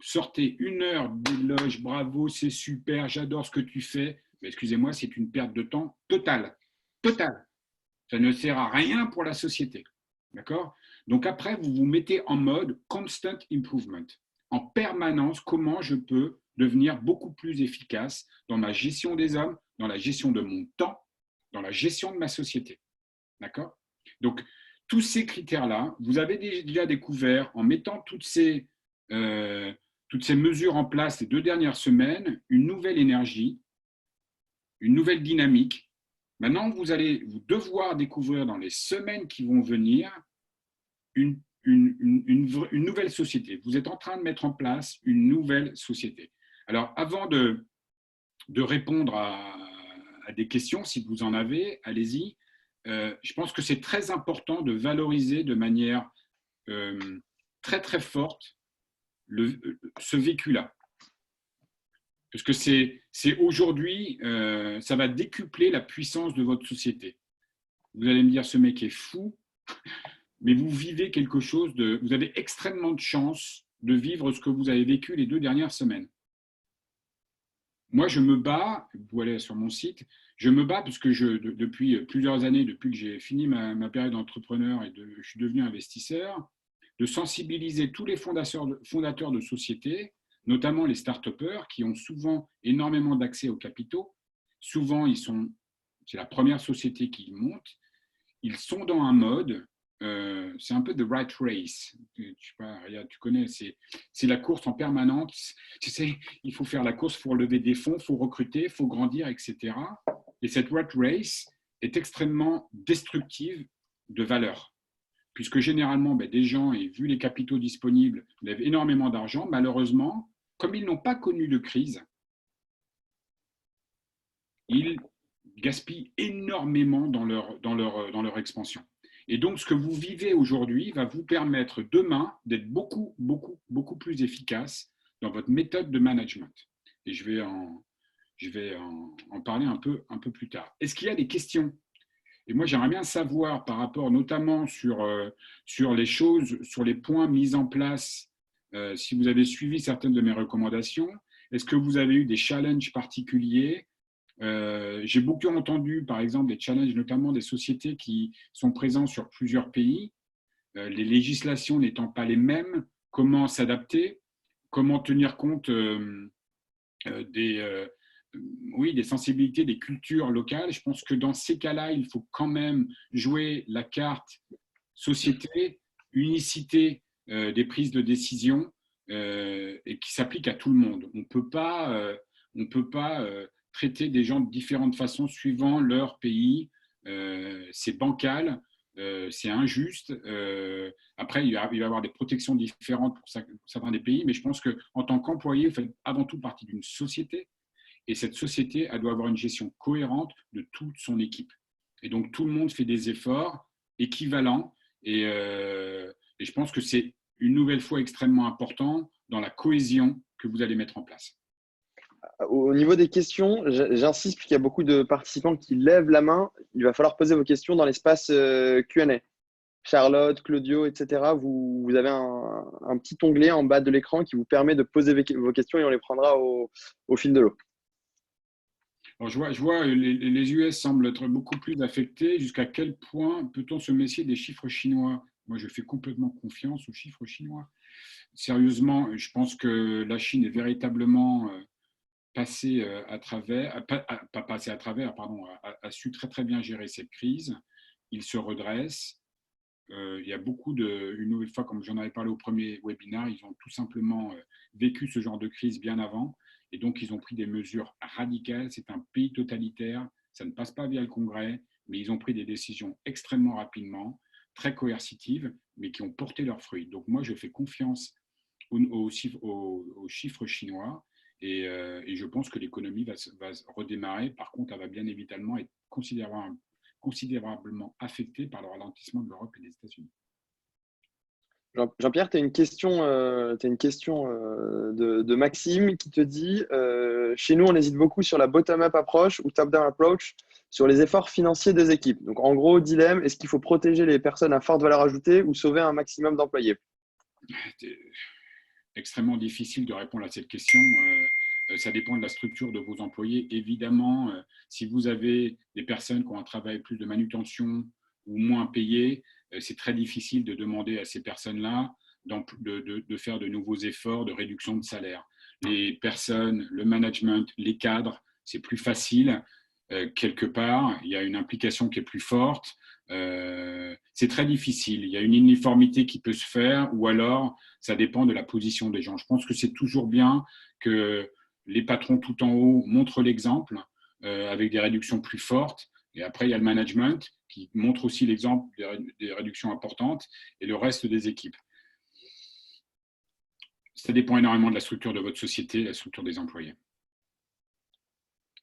sortez 1 heure d'éloge, bravo, c'est super, j'adore ce que tu fais, mais excusez-moi, c'est une perte de temps totale. Totale. Ça ne sert à rien pour la société. D'accord? Donc après, vous vous mettez en mode constant improvement. En permanence, comment je peux devenir beaucoup plus efficace dans ma gestion des hommes, dans la gestion de mon temps, dans la gestion de ma société. D'accord? Donc, tous ces critères-là, vous avez déjà découvert en mettant toutes ces mesures en place les 2 dernières semaines, une nouvelle énergie, une nouvelle dynamique. Maintenant, vous allez devoir découvrir dans les semaines qui vont venir une nouvelle société. Vous êtes en train de mettre en place une nouvelle société. Alors, avant de répondre à des questions, si vous en avez, allez-y. Je pense que c'est très important de valoriser de manière très, très forte ce vécu-là. Parce que c'est aujourd'hui, ça va décupler la puissance de votre société. Vous allez me dire, ce mec est fou, mais vous vivez quelque chose vous avez extrêmement de chance de vivre ce que vous avez vécu les 2 dernières semaines. Moi, je me bats, vous pouvez aller sur mon site, je me bats parce que depuis plusieurs années, depuis que j'ai fini ma période d'entrepreneur et je suis devenu investisseur, de sensibiliser tous les fondateurs de sociétés, notamment les start-upers qui ont souvent énormément d'accès aux capitaux. Souvent, c'est la première société qui monte. Ils sont dans un mode, c'est un peu the right race. Tu connais, c'est la course en permanence. Tu sais, il faut faire la course pour lever des fonds, il faut recruter, il faut grandir, etc. Et cette rat race est extrêmement destructive de valeur. Puisque généralement, des gens, et vu les capitaux disponibles, lèvent énormément d'argent. Malheureusement, comme ils n'ont pas connu de crise, ils gaspillent énormément dans leur expansion. Et donc, ce que vous vivez aujourd'hui va vous permettre demain d'être beaucoup, beaucoup, beaucoup plus efficace dans votre méthode de management. Et je vais en parler un peu plus tard. Est-ce qu'il y a des questions? Et moi, j'aimerais bien savoir par rapport notamment sur les choses, sur les points mis en place, si vous avez suivi certaines de mes recommandations, est-ce que vous avez eu des challenges particuliers? J'ai beaucoup entendu, par exemple, des challenges, notamment des sociétés qui sont présentes sur plusieurs pays. les législations n'étant pas les mêmes, comment s'adapter, comment tenir compte des sensibilités, des cultures locales. Je pense que dans ces cas-là, il faut quand même jouer la carte société, unicité des prises de décision et qui s'applique à tout le monde. On ne peut pas traiter des gens de différentes façons suivant leur pays. C'est bancal, c'est injuste. Après, il va y avoir des protections différentes pour certains des pays, mais je pense qu'en tant qu'employé, vous faites avant tout partie d'une société. Et cette société, elle doit avoir une gestion cohérente de toute son équipe. Et donc, tout le monde fait des efforts équivalents. Et je pense que c'est une nouvelle fois extrêmement important dans la cohésion que vous allez mettre en place. Au niveau des questions, j'insiste puisqu'il y a beaucoup de participants qui lèvent la main. Il va falloir poser vos questions dans l'espace Q&A. Charlotte, Claudio, etc. Vous avez un petit onglet en bas de l'écran qui vous permet de poser vos questions et on les prendra au fil de l'eau. Alors, je vois les US semblent être beaucoup plus affectés. Jusqu'à quel point peut-on se méfier des chiffres chinois? Moi, je fais complètement confiance aux chiffres chinois. Sérieusement, je pense que la Chine est véritablement passée à travers, pas passée à travers, pardon, a su très très bien gérer cette crise. Il se redresse. Il y a beaucoup une nouvelle fois, comme j'en avais parlé au premier webinaire, ils ont tout simplement vécu ce genre de crise bien avant. Et donc, ils ont pris des mesures radicales. C'est un pays totalitaire. Ça ne passe pas via le Congrès, mais ils ont pris des décisions extrêmement rapidement, très coercitives, mais qui ont porté leurs fruits. Donc, moi, je fais confiance aux chiffres chinois et je pense que l'économie va redémarrer. Par contre, elle va bien évidemment être considérablement affectée par le ralentissement de l'Europe et des États-Unis. Jean-Pierre, tu as une question, de Maxime qui te dit chez nous, on hésite beaucoup sur la bottom-up approach ou top-down approach sur les efforts financiers des équipes. Donc, en gros, dilemme, est-ce qu'il faut protéger les personnes à forte valeur ajoutée ou sauver un maximum d'employés? C'est extrêmement difficile de répondre à cette question. Ça dépend de la structure de vos employés. Évidemment, si vous avez des personnes qui ont un travail plus de manutention ou moins payé, c'est très difficile de demander à ces personnes-là de faire de nouveaux efforts de réduction de salaire. Les personnes, le management, les cadres, c'est plus facile. Quelque part, il y a une implication qui est plus forte. C'est très difficile. Il y a une uniformité qui peut se faire ou alors ça dépend de la position des gens. Je pense que c'est toujours bien que les patrons tout en haut montrent l'exemple avec des réductions plus fortes. Et après, il y a le management qui montre aussi l'exemple des réductions importantes et le reste des équipes. Ça dépend énormément de la structure de votre société, la structure des employés.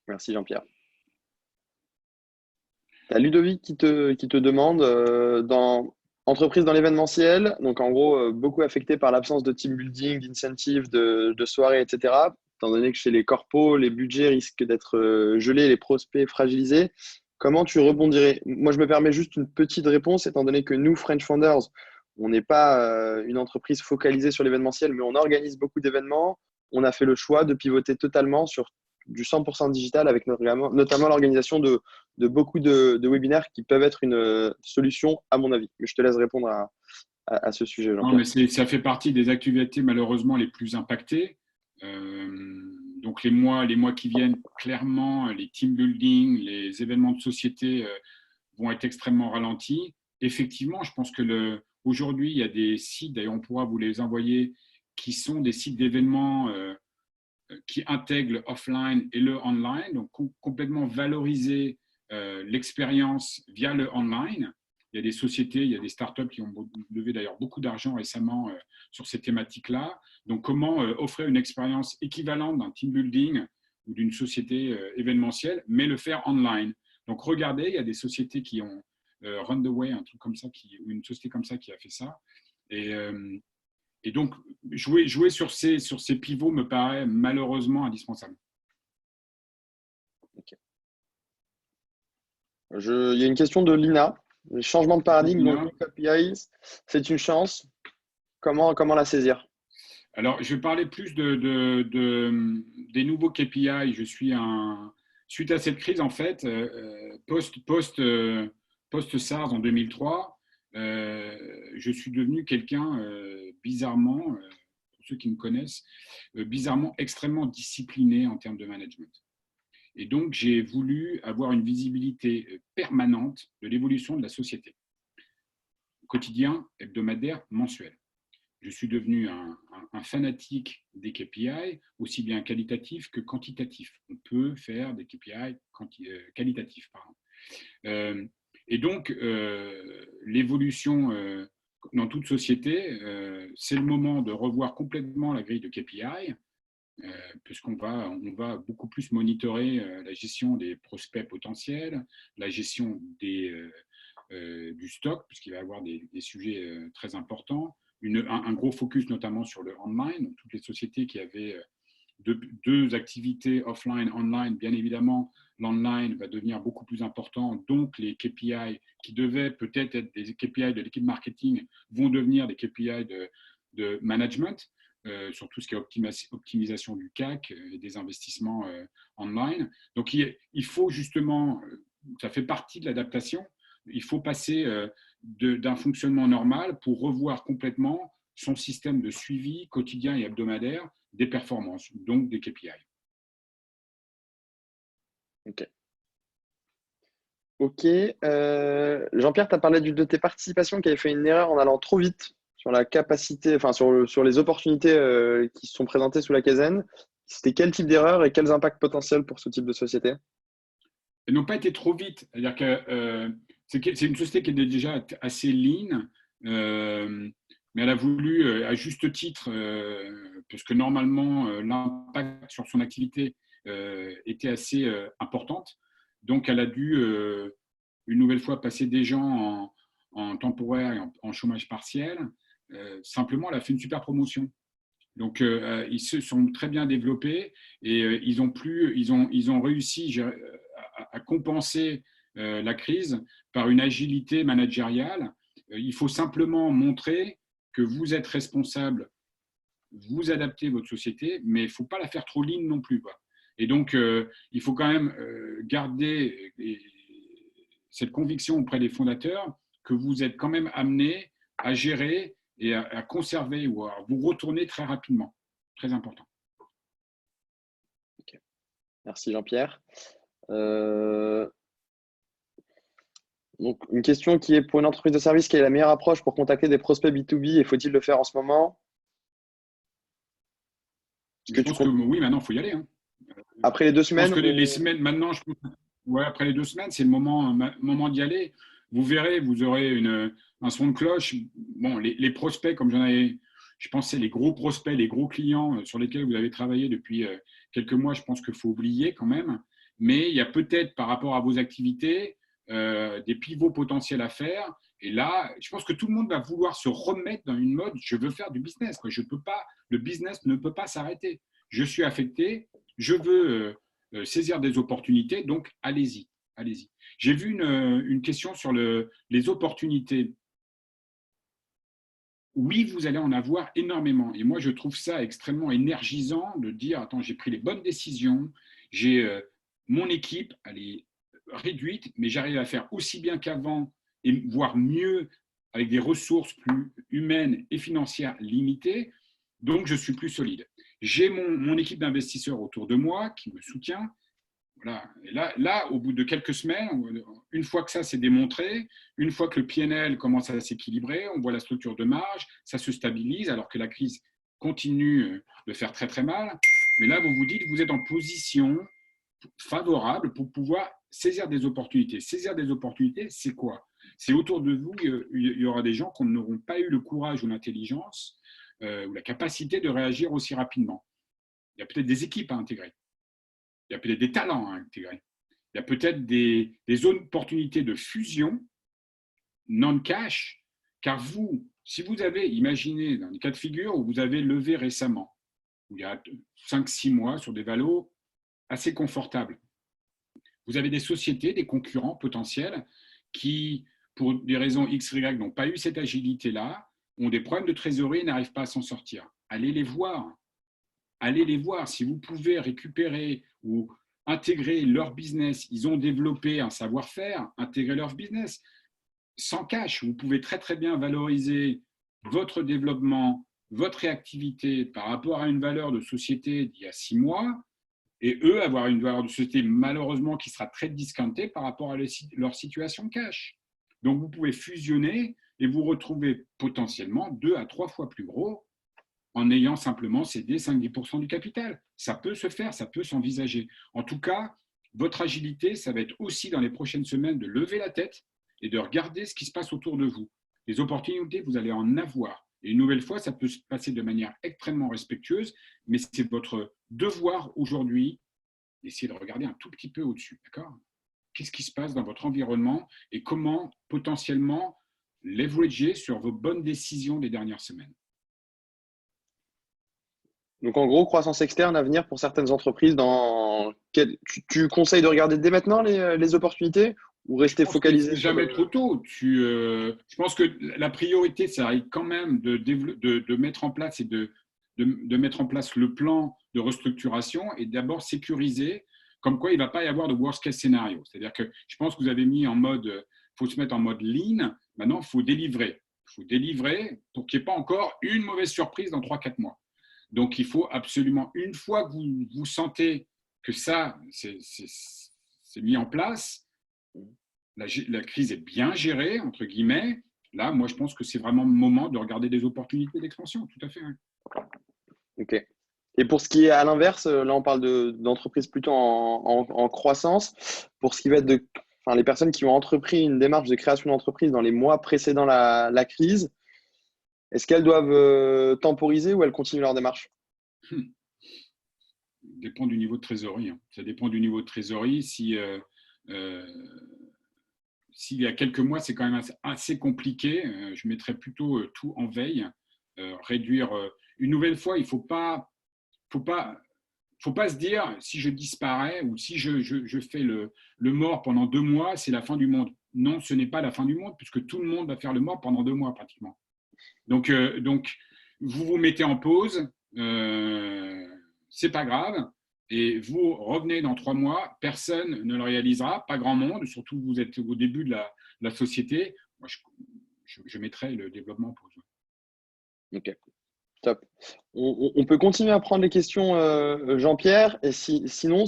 Merci Jean-Pierre. Tu as Ludovic qui te demande dans entreprise dans l'événementiel, donc en gros, beaucoup affecté par l'absence de team building, d'incentives, de soirées, etc. Étant donné que chez les corpos, les budgets risquent d'être gelés, les prospects fragilisés. Comment tu rebondirais? Moi, je me permets juste une petite réponse, étant donné que nous, French Founders, on n'est pas une entreprise focalisée sur l'événementiel, mais on organise beaucoup d'événements. On a fait le choix de pivoter totalement sur du 100% digital avec notamment l'organisation de beaucoup de webinaires qui peuvent être une solution, à mon avis. Mais je te laisse répondre à ce sujet, Jean-Pierre. Non, mais ça fait partie des activités malheureusement les plus impactées. Donc les mois qui viennent, clairement, les team building, les événements de société vont être extrêmement ralentis. Effectivement, je pense que aujourd'hui, il y a des sites, d'ailleurs on pourra vous les envoyer, qui sont des sites d'événements qui intègrent offline et le online, donc complètement valoriser l'expérience via le online. Il y a des sociétés, il y a des startups qui ont levé d'ailleurs beaucoup d'argent récemment sur ces thématiques-là. Donc, comment offrir une expérience équivalente d'un team building ou d'une société événementielle, mais le faire online. Donc, regardez, il y a des sociétés qui ont Runway, un truc comme ça, ou une société comme ça qui a fait ça. Et donc, jouer sur ces pivots me paraît malheureusement indispensable. Okay. Il y a une question de Lina. Le changement de paradigme, donc KPIs, c'est une chance. Comment la saisir? Alors, je vais parler plus des nouveaux KPI. Suite à cette crise, en fait, post-SARS en 2003, je suis devenu quelqu'un bizarrement, pour ceux qui me connaissent, bizarrement extrêmement discipliné en termes de management. Et donc, j'ai voulu avoir une visibilité permanente de l'évolution de la société, quotidien, hebdomadaire, mensuel. Je suis devenu un fanatique des KPI, aussi bien qualitatifs que quantitatifs. On peut faire des KPI qualitatifs, pardon. Et donc, l'évolution dans toute société, c'est le moment de revoir complètement la grille de KPI, puisqu'on va beaucoup plus monitorer la gestion des prospects potentiels, la gestion du stock, puisqu'il va y avoir des sujets très importants, un gros focus notamment sur le online, donc toutes les sociétés qui avaient deux activités offline, online, bien évidemment, l'online va devenir beaucoup plus important, donc les KPI qui devaient peut-être être des KPI de l'équipe marketing vont devenir des KPI de management, sur tout ce qui est optimisation du CAC et des investissements online. Donc, il faut justement, ça fait partie de l'adaptation, il faut passer d'un fonctionnement normal pour revoir complètement son système de suivi quotidien et hebdomadaire des performances, donc des KPI. Ok. Jean-Pierre, tu as parlé de tes participations qui avaient fait une erreur en allant trop vite sur la capacité, enfin sur les opportunités qui se sont présentées sous la Kaizen. C'était quel type d'erreur et quels impacts potentiels pour ce type de société? Elles n'ont pas été trop vite. C'est-à-dire que c'est une société qui est déjà assez lean, mais elle a voulu, à juste titre, parce que normalement, l'impact sur son activité était assez importante. Donc, elle a dû, une nouvelle fois, passer des gens en temporaire et en chômage partiel. Simplement, elle a fait une super promotion. Donc, ils se sont très bien développés et ils ont réussi à compenser la crise par une agilité managériale. Il faut simplement montrer que vous êtes responsable, vous adaptez votre société, mais il ne faut pas la faire trop lean non plus, quoi. Et donc, il faut quand même garder cette conviction auprès des fondateurs que vous êtes quand même amené à gérer et à conserver ou à vous retourner très rapidement. Très important. Okay. Merci Jean-Pierre. Donc, une question qui est pour une entreprise de service, quelle est la meilleure approche pour contacter des prospects B2B et faut-il le faire en ce moment? Je pense que oui, maintenant, il faut y aller. Hein. Après les 2 semaines? Je pense que les semaines, maintenant, après les 2 semaines, c'est le moment d'y aller. Vous verrez, vous aurez un son de cloche. Bon, les prospects, comme j'en avais, je pense que c'est les gros prospects, les gros clients sur lesquels vous avez travaillé depuis quelques mois, je pense qu'il faut oublier quand même. Mais il y a peut-être, par rapport à vos activités, des pivots potentiels à faire. Et là, je pense que tout le monde va vouloir se remettre dans une mode, je veux faire du business. Quoi. Je peux pas, le business ne peut pas s'arrêter. Je suis affecté, je veux saisir des opportunités, donc allez-y. Allez-y. J'ai vu une question sur les opportunités. Oui, vous allez en avoir énormément. Et moi, je trouve ça extrêmement énergisant de dire, attends, j'ai pris les bonnes décisions, j'ai mon équipe, elle est réduite, mais j'arrive à faire aussi bien qu'avant, et voire mieux, avec des ressources plus humaines et financières limitées. Donc, je suis plus solide. J'ai mon équipe d'investisseurs autour de moi qui me soutient. Voilà. Et là, au bout de quelques semaines, une fois que ça s'est démontré, une fois que le PNL commence à s'équilibrer, on voit la structure de marge, ça se stabilise alors que la crise continue de faire très très mal. Mais là, vous vous dites que vous êtes en position favorable pour pouvoir saisir des opportunités. Saisir des opportunités, c'est quoi? C'est autour de vous, il y aura des gens qui n'auront pas eu le courage ou l'intelligence ou la capacité de réagir aussi rapidement. Il y a peut-être des équipes à intégrer. Il y a peut-être des talents à intégrer. Il y a peut-être des opportunités de fusion non-cash, car vous, si vous avez, imaginez dans des cas de figure où vous avez levé récemment, il y a 5-6 mois sur des valos assez confortables, vous avez des sociétés, des concurrents potentiels qui, pour des raisons X, Y, n'ont pas eu cette agilité-là, ont des problèmes de trésorerie et n'arrivent pas à s'en sortir. Allez les voir. Allez les voir. Si vous pouvez récupérer ou intégrer leur business, ils ont développé un savoir-faire, intégrer leur business. sans cash. Vous pouvez très, très bien valoriser votre développement, votre réactivité par rapport à une valeur de société d'il y a 6 mois, et eux avoir une valeur de société malheureusement qui sera très discountée par rapport à leur situation cash. Donc, vous pouvez fusionner et vous retrouver potentiellement 2 à 3 fois plus gros en ayant simplement cédé 5-10% du capital. Ça peut se faire, ça peut s'envisager. En tout cas, votre agilité, ça va être aussi dans les prochaines semaines de lever la tête et de regarder ce qui se passe autour de vous. Les opportunités, vous allez en avoir. Et une nouvelle fois, ça peut se passer de manière extrêmement respectueuse, mais c'est votre devoir aujourd'hui d'essayer de regarder un tout petit peu au-dessus. D'accord ? Qu'est-ce qui se passe dans votre environnement et comment potentiellement leverager sur vos bonnes décisions des dernières semaines. Donc, en gros, croissance externe à venir pour certaines entreprises. Tu conseilles de regarder dès maintenant les opportunités ou rester focalisé sur jamais trop tôt. Je pense que la priorité, ça arrive quand même de mettre en place et de mettre en place le plan de restructuration et d'abord sécuriser, comme quoi il ne va pas y avoir de worst case scénario. C'est-à-dire que je pense que vous avez mis en mode, il faut se mettre en mode lean. Maintenant, il faut délivrer. Il faut délivrer pour qu'il n'y ait pas encore une mauvaise surprise dans 3-4 mois. Donc, il faut absolument, une fois que vous sentez que ça, c'est mis en place, la crise est bien gérée, entre guillemets, là, moi, je pense que c'est vraiment le moment de regarder des opportunités d'expansion, tout à fait. Hein. OK. Et pour ce qui est à l'inverse, là, on parle d'entreprises plutôt en croissance. Pour ce qui va être les personnes qui ont entrepris une démarche de création d'entreprise dans les mois précédant la crise, est-ce qu'elles doivent temporiser ou elles continuent leur démarche? Ça dépend du niveau de trésorerie. Hein. Ça dépend du niveau de trésorerie. S'il y a quelques mois, c'est quand même assez compliqué. Je mettrais plutôt tout en veille. Réduire. Une nouvelle fois, il ne faut pas se dire si je disparais ou si je fais le mort pendant 2 mois, c'est la fin du monde. Non, ce n'est pas la fin du monde puisque tout le monde va faire le mort pendant 2 mois pratiquement. Donc vous vous mettez en pause, c'est pas grave, et vous revenez dans 3 mois, personne ne le réalisera, pas grand monde, surtout vous êtes au début de la société. Moi, je mettrai le développement en pause. Ok, top. On peut continuer à prendre les questions, Jean-Pierre, et sinon,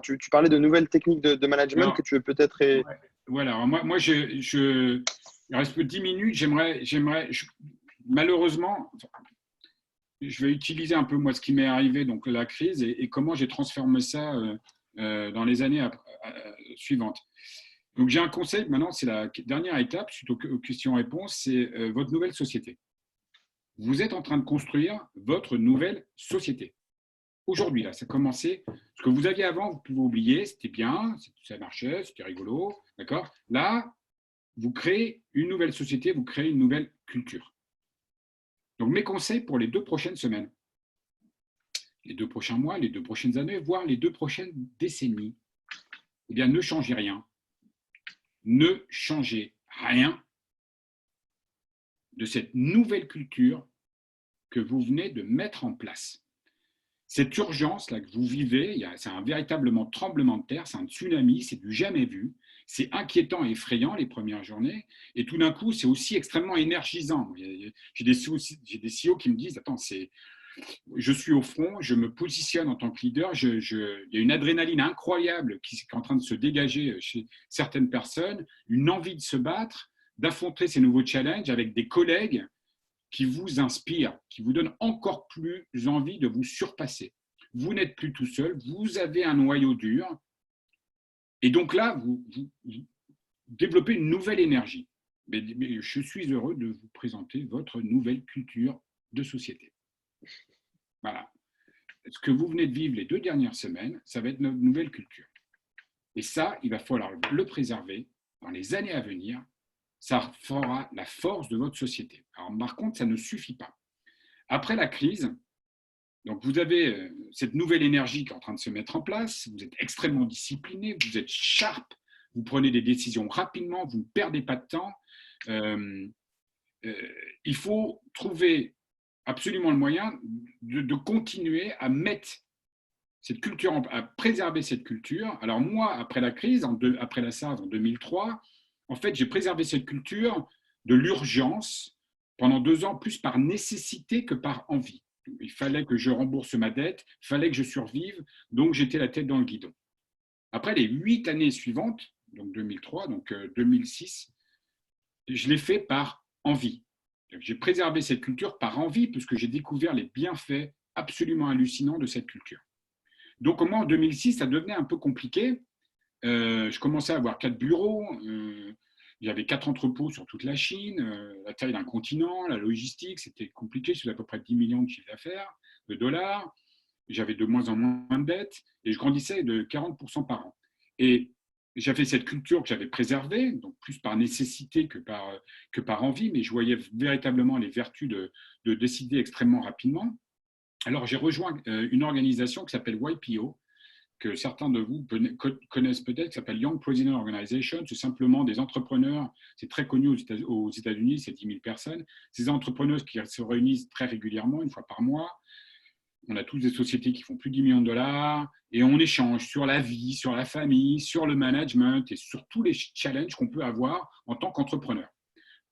tu parlais de nouvelles techniques de management. Alors, que tu veux peut-être… Voilà, alors moi il reste que 10 minutes, j'aimerais malheureusement, je vais utiliser un peu moi ce qui m'est arrivé, donc la crise, et comment j'ai transformé ça dans les années suivantes. Donc j'ai un conseil, maintenant c'est la dernière étape, suite aux questions-réponses, c'est votre nouvelle société. Vous êtes en train de construire votre nouvelle société. Aujourd'hui, là, ça a commencé. Ce que vous aviez avant, vous pouvez oublier, c'était bien, ça marchait, c'était rigolo, d'accord ? Là, vous créez une nouvelle société, vous créez une nouvelle culture. Donc, mes conseils pour les 2 prochaines semaines, les 2 prochains mois, les 2 prochaines années, voire les 2 prochaines décennies, eh bien, ne changez rien. Ne changez rien de cette nouvelle culture que vous venez de mettre en place. Cette urgence-là que vous vivez, c'est un véritablement tremblement de terre, c'est un tsunami, c'est du jamais vu, c'est inquiétant et effrayant les premières journées, et tout d'un coup, c'est aussi extrêmement énergisant. J'ai des CEO qui me disent, attends, je suis au front, je me positionne en tant que leader, il y a une adrénaline incroyable qui est en train de se dégager chez certaines personnes, une envie de se battre, d'affronter ces nouveaux challenges avec des collègues qui vous inspirent, qui vous donnent encore plus envie de vous surpasser. Vous n'êtes plus tout seul, vous avez un noyau dur, et donc là, vous développez une nouvelle énergie. Mais je suis heureux de vous présenter votre nouvelle culture de société. Voilà. Ce que vous venez de vivre les 2 dernières semaines, ça va être notre nouvelle culture. Et ça, il va falloir le préserver dans les années à venir. Ça fera la force de votre société. Alors, par contre, ça ne suffit pas. Après la crise, donc vous avez cette nouvelle énergie qui est en train de se mettre en place, vous êtes extrêmement discipliné, vous êtes sharp, vous prenez des décisions rapidement, vous ne perdez pas de temps. Il faut trouver absolument le moyen de continuer à mettre cette culture, à préserver cette culture. Alors moi, après la crise, après la SARS en 2003, en fait, j'ai préservé cette culture de l'urgence pendant 2 ans, plus par nécessité que par envie. Il fallait que je rembourse ma dette, il fallait que je survive, donc j'étais la tête dans le guidon. Après les 8 années suivantes, donc 2003, donc 2006, je l'ai fait par envie. J'ai préservé cette culture par envie, puisque j'ai découvert les bienfaits absolument hallucinants de cette culture. Donc, moi, en 2006, ça devenait un peu compliqué. Je commençais à avoir 4 bureaux. Il y avait 4 entrepôts sur toute la Chine, la taille d'un continent, la logistique, c'était compliqué. Je faisais à peu près 10 millions de chiffre d'affaires, de dollars. J'avais de moins en moins de dettes et je grandissais de 40% par an. Et j'avais cette culture que j'avais préservée, donc plus par nécessité que par envie, mais je voyais véritablement les vertus de décider extrêmement rapidement. Alors, j'ai rejoint une organisation qui s'appelle YPO, que certains de vous connaissent peut-être, qui s'appelle Young President Organization. C'est simplement des entrepreneurs, c'est très connu aux États-Unis, c'est 10 000 personnes. Ces entrepreneurs qui se réunissent très régulièrement, une fois par mois. On a tous des sociétés qui font plus de 10 millions de dollars et on échange sur la vie, sur la famille, sur le management et sur tous les challenges qu'on peut avoir en tant qu'entrepreneur.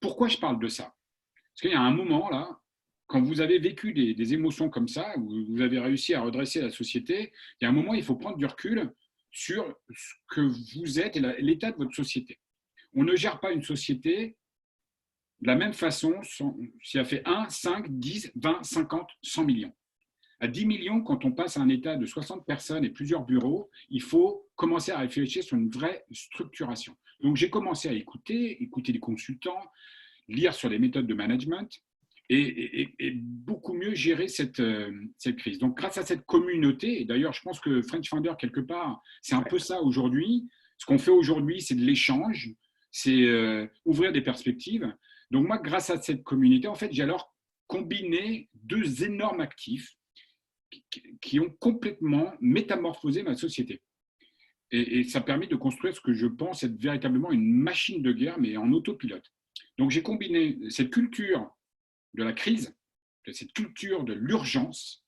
Pourquoi je parle de ça? Parce qu'il y a un moment là, quand vous avez vécu des émotions comme ça, où vous avez réussi à redresser la société, il y a un moment, il faut prendre du recul sur ce que vous êtes et l'état de votre société. On ne gère pas une société de la même façon si elle fait 1, 5, 10, 20, 50, 100 millions. À 10 millions, quand on passe à un état de 60 personnes et plusieurs bureaux, il faut commencer à réfléchir sur une vraie structuration. Donc, j'ai commencé à écouter des consultants, lire sur les méthodes de management et beaucoup mieux gérer cette crise. Donc, grâce à cette communauté, et d'ailleurs, je pense que French Founder, quelque part, c'est un peu ça aujourd'hui. Ce qu'on fait aujourd'hui, c'est de l'échange, c'est ouvrir des perspectives. Donc, moi, grâce à cette communauté, en fait, j'ai alors combiné 2 énormes actifs qui ont complètement métamorphosé ma société. Et ça permet de construire ce que je pense être véritablement une machine de guerre, mais en autopilote. Donc, j'ai combiné cette culture de la crise, cette culture de l'urgence,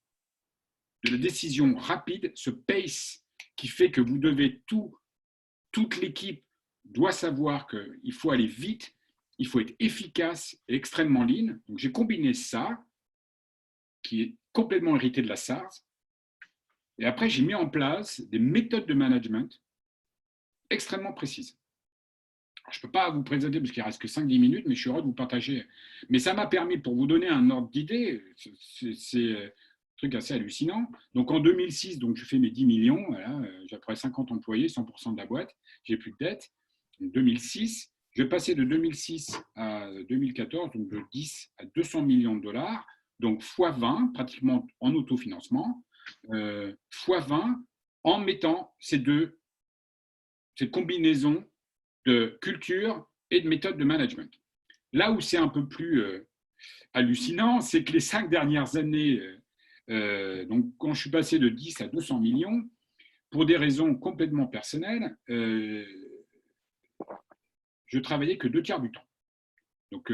de la décision rapide, ce pace qui fait que vous devez toute l'équipe doit savoir qu'il faut aller vite, il faut être efficace et extrêmement lean. Donc, j'ai combiné ça, qui est complètement hérité de la SARS, et après, j'ai mis en place des méthodes de management extrêmement précises. Alors, je ne peux pas vous présenter parce qu'il ne reste que 5-10 minutes, mais je suis heureux de vous partager. Mais ça m'a permis, pour vous donner un ordre d'idée, c'est un truc assez hallucinant. Donc en 2006, donc, je fais mes 10 millions, voilà, j'ai à peu près 50 employés, 100% de la boîte, j'ai plus de dettes. En 2006, je vais passer de 2006 à 2014, donc de 10 à 200 millions de dollars, donc x20, pratiquement en autofinancement, x20, en mettant cette combinaison de culture et de méthode de management. Là où c'est un peu plus hallucinant, c'est que les 5 dernières années, donc quand je suis passé de 10 à 200 millions, pour des raisons complètement personnelles, je travaillais que 2 tiers du temps. Donc,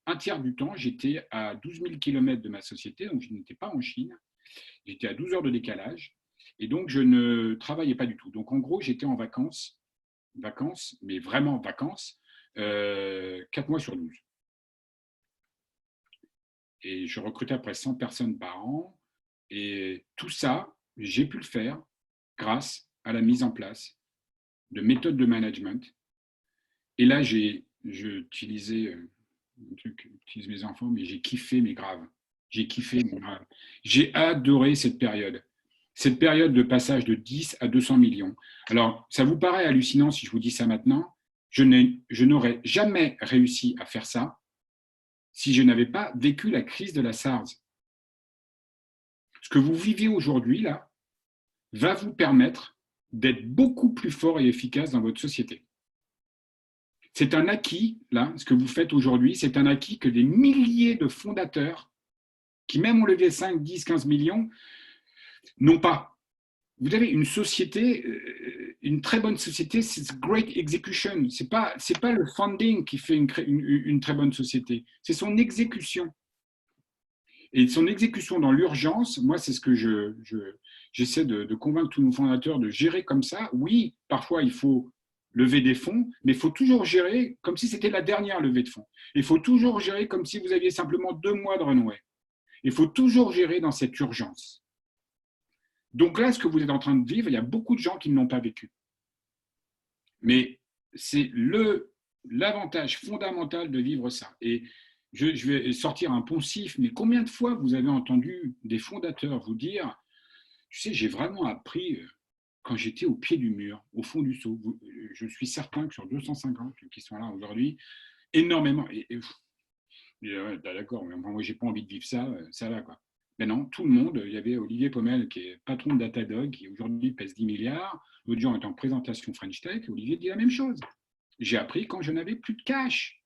1 tiers du temps, j'étais à 12 000 km de ma société, donc je n'étais pas en Chine. J'étais à 12 heures de décalage, et donc je ne travaillais pas du tout. Donc, en gros, j'étais en vacances, mais vraiment vacances, 4 mois sur 12. Et je recrutais à peu près 100 personnes par an. Et tout ça, j'ai pu le faire grâce à la mise en place de méthodes de management. Et là, j'utilisais un truc, j'utilise mes enfants, mais j'ai kiffé, mais grave. J'ai kiffé, mais grave. J'ai adoré cette période. Cette période de passage de 10 à 200 millions. Alors, ça vous paraît hallucinant si je vous dis ça maintenant? Je n'aurais jamais réussi à faire ça si je n'avais pas vécu la crise de la SARS. Ce que vous vivez aujourd'hui, là, va vous permettre d'être beaucoup plus fort et efficace dans votre société. C'est un acquis, là, ce que vous faites aujourd'hui, c'est un acquis que des milliers de fondateurs, qui même ont levé 5, 10, 15 millions, n'ont pas. Vous avez une société, une très bonne société, c'est great execution. C'est pas le funding qui fait une très bonne société, c'est son exécution. Et son exécution dans l'urgence, moi, c'est ce que j'essaie de convaincre tous nos fondateurs de gérer comme ça. Oui, parfois, il faut lever des fonds, mais il faut toujours gérer comme si c'était la dernière levée de fonds. Il faut toujours gérer comme si vous aviez simplement 2 mois de runway. Il faut toujours gérer dans cette urgence. Donc là, ce que vous êtes en train de vivre, il y a beaucoup de gens qui ne l'ont pas vécu. Mais c'est l'avantage fondamental de vivre ça. Et je vais sortir un poncif, mais combien de fois vous avez entendu des fondateurs vous dire, tu sais, j'ai vraiment appris quand j'étais au pied du mur, au fond du seau. Je suis certain que sur 250 qui sont là aujourd'hui, énormément. D'accord, mais moi, j'ai pas envie de vivre ça, ça va quoi. Mais non, tout le monde, il y avait Olivier Pommel qui est patron de Datadog, qui aujourd'hui pèse 10 milliards. L'autre jour, est en présentation French Tech, Olivier dit la même chose. J'ai appris quand je n'avais plus de cash.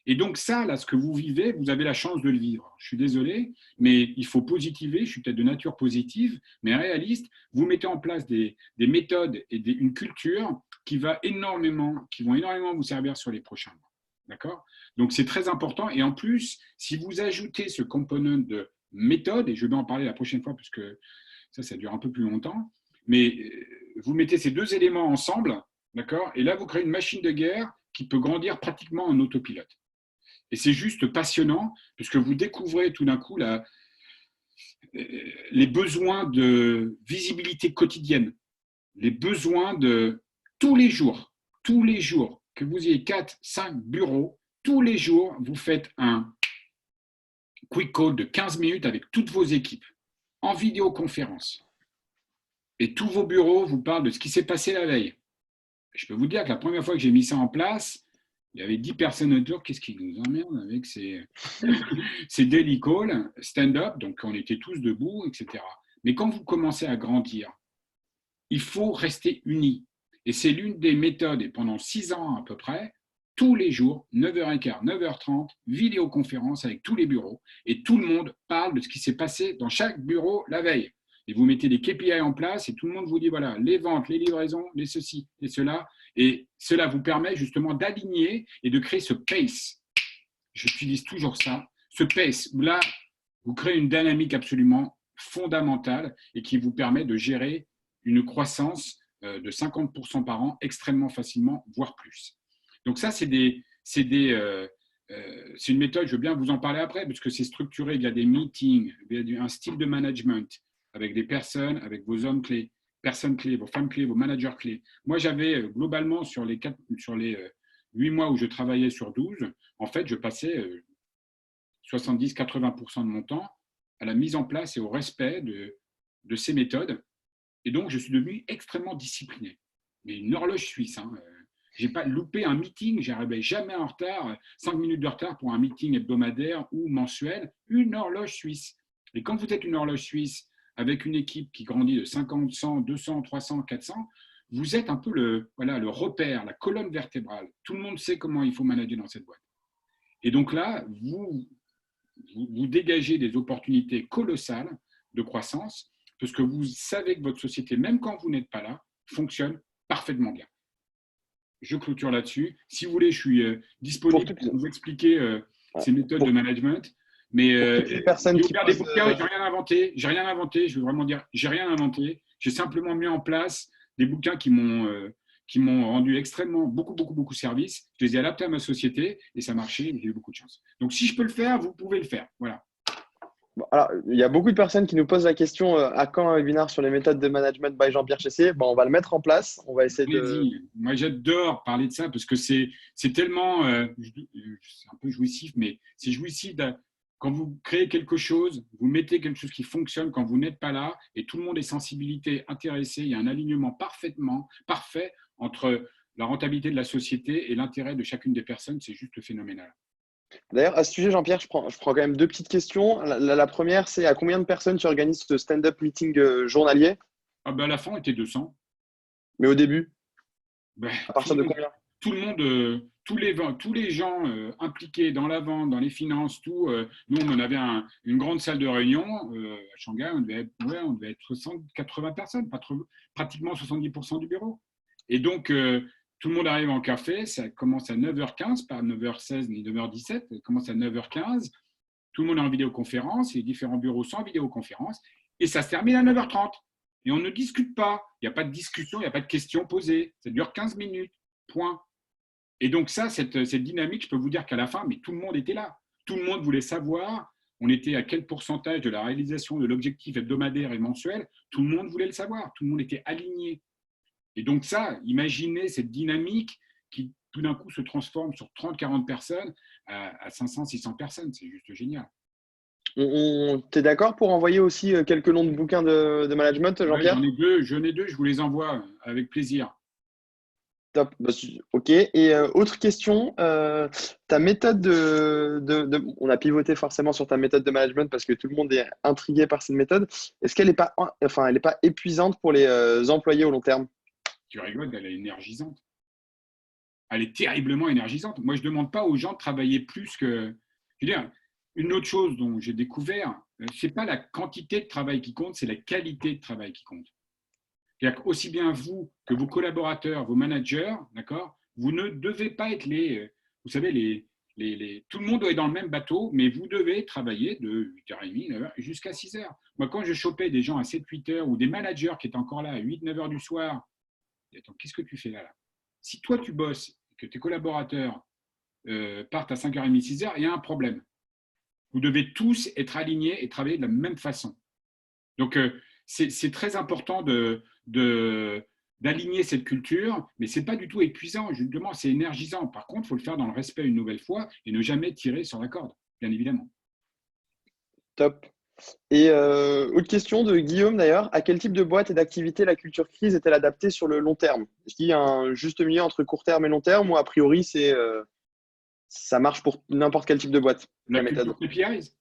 Et donc ça, là, ce que vous vivez, vous avez la chance de le vivre. Je suis désolé, mais il faut positiver. Je suis peut-être de nature positive, mais réaliste. Vous mettez en place des méthodes et une culture qui vont énormément vous servir sur les prochains mois. D'accord ? Donc c'est très important. Et en plus, si vous ajoutez ce component de méthode, et je vais en parler la prochaine fois, puisque ça dure un peu plus longtemps, mais vous mettez ces 2 éléments ensemble, d'accord ? Et là, vous créez une machine de guerre qui peut grandir pratiquement en autopilote. Et c'est juste passionnant, puisque vous découvrez tout d'un coup les besoins de visibilité quotidienne, les besoins de tous les jours, que vous ayez 4, 5 bureaux, tous les jours, vous faites un quick call de 15 minutes avec toutes vos équipes, en vidéoconférence. Et tous vos bureaux vous parlent de ce qui s'est passé la veille. Je peux vous dire que la première fois que j'ai mis ça en place, il y avait 10 personnes autour. Qu'est-ce qui nous emmerde avec ces daily calls, stand-up, donc on était tous debout, etc. Mais quand vous commencez à grandir, il faut rester unis. Et c'est l'une des méthodes, et pendant 6 ans à peu près, tous les jours, 9h15, 9h30, vidéoconférence avec tous les bureaux, et tout le monde parle de ce qui s'est passé dans chaque bureau la veille. Et vous mettez des KPI en place, et tout le monde vous dit, voilà, les ventes, les livraisons, les ceci, et cela, et cela vous permet justement d'aligner et de créer ce pace. J'utilise toujours ça, ce pace, où là, vous créez une dynamique absolument fondamentale et qui vous permet de gérer une croissance de 50% par an extrêmement facilement, voire plus. Donc ça, c'est une méthode, je veux bien vous en parler après, parce que c'est structuré via des meetings, via un style de management, avec des personnes, avec vos hommes clés, personnes clés, vos femmes clés, vos managers clés. Moi, j'avais globalement, sur les 8 mois où je travaillais sur 12, en fait, je passais 70-80% de mon temps à la mise en place et au respect de ces méthodes. Et donc, je suis devenu extrêmement discipliné. Mais une horloge suisse. Je n'ai pas loupé un meeting, je n'arrivais jamais en retard, 5 minutes de retard pour un meeting hebdomadaire ou mensuel, une horloge suisse. Et quand vous êtes une horloge suisse avec une équipe qui grandit de 50, 100, 200, 300, 400, vous êtes un peu le repère, la colonne vertébrale. Tout le monde sait comment il faut manager dans cette boîte. Et donc là, vous dégagez des opportunités colossales de croissance parce que vous savez que votre société, même quand vous n'êtes pas là, fonctionne parfaitement bien. Je clôture là-dessus. Si vous voulez, je suis disponible pour vous expliquer ces méthodes de management. Mais j'ai rien inventé. Je veux vraiment dire, j'ai rien inventé. J'ai simplement mis en place des bouquins qui m'ont rendu extrêmement beaucoup service. Je les ai adaptés à ma société et ça marchait. J'ai eu beaucoup de chance. Donc, si je peux le faire, vous pouvez le faire. Voilà. Alors, il y a beaucoup de personnes qui nous posent la question à quand un webinaire sur les méthodes de management by Jean-Pierre Chessé. On va le mettre en place. On va essayer Moi, j'adore parler de ça parce que c'est tellement, c'est un peu jouissif, mais c'est jouissif quand vous créez quelque chose, vous mettez quelque chose qui fonctionne quand vous n'êtes pas là et tout le monde est sensibilité, intéressé. Il y a un alignement parfait entre la rentabilité de la société et l'intérêt de chacune des personnes. C'est juste phénoménal. D'ailleurs, à ce sujet, Jean-Pierre, je prends quand même 2 petites questions. La première, c'est à combien de personnes tu organises ce stand-up meeting journalier? À la fin, on était 200. Mais au début, à partir de combien? Tout le monde, tous les gens impliqués dans la vente, dans les finances, tout. Nous, on avait une grande salle de réunion à Shanghai. On devait être 60-80 personnes, pratiquement 70% du bureau. Et donc, tout le monde arrive en café, ça commence à 9h15, pas 9h16 ni 9h17, ça commence à 9h15. Tout le monde est en vidéoconférence, les différents bureaux sont en vidéoconférence, et ça se termine à 9h30. Et on ne discute pas, il n'y a pas de discussion, il n'y a pas de questions posées, ça dure 15 minutes. Point. Et donc ça, cette dynamique, je peux vous dire qu'à la fin, mais tout le monde était là. Tout le monde voulait savoir, on était à quel pourcentage de la réalisation de l'objectif hebdomadaire et mensuel, tout le monde voulait le savoir, tout le monde était aligné. Et donc ça, imaginez cette dynamique qui tout d'un coup se transforme sur 30-40 personnes à 500-600 personnes, c'est juste génial. T'es d'accord pour envoyer aussi quelques noms de bouquins de management, Jean-Pierre? Ouais, j'en ai deux, je vous les envoie avec plaisir. Top. Bah, ok. Et autre question, ta méthode on a pivoté forcément sur ta méthode de management parce que tout le monde est intrigué par cette méthode. Est-ce qu'elle n'est pas, enfin, elle est pas épuisante pour les employés au long terme? Tu rigoles, elle est énergisante. Elle est terriblement énergisante. Moi, je ne demande pas aux gens de travailler plus que… Je veux dire, une autre chose dont j'ai découvert, ce n'est pas la quantité de travail qui compte, c'est la qualité de travail qui compte. C'est-à-dire qu'aussi bien vous que vos collaborateurs, vos managers, d'accord, vous ne devez pas être vous savez, tout le monde doit être dans le même bateau, mais vous devez travailler de 8h30, 9h jusqu'à 6h. Moi, quand je chopais des gens à 7-8h ou des managers qui étaient encore là à 8-9h du soir, attends, qu'est-ce que tu fais là? Si toi, tu bosses et que tes collaborateurs partent à 5h30, 6h, il y a un problème. Vous devez tous être alignés et travailler de la même façon. Donc, c'est très important d'aligner cette culture, mais ce n'est pas du tout épuisant, justement, c'est énergisant. Par contre, il faut le faire dans le respect une nouvelle fois et ne jamais tirer sur la corde, bien évidemment. Top. Et autre question de Guillaume d'ailleurs, à quel type de boîte et d'activité la culture crise est-elle adaptée sur le long terme? Est-ce qu'il y a un juste milieu entre court terme et long terme ou a priori ça marche pour n'importe quel type de boîte, La la méthode? culture KPIs?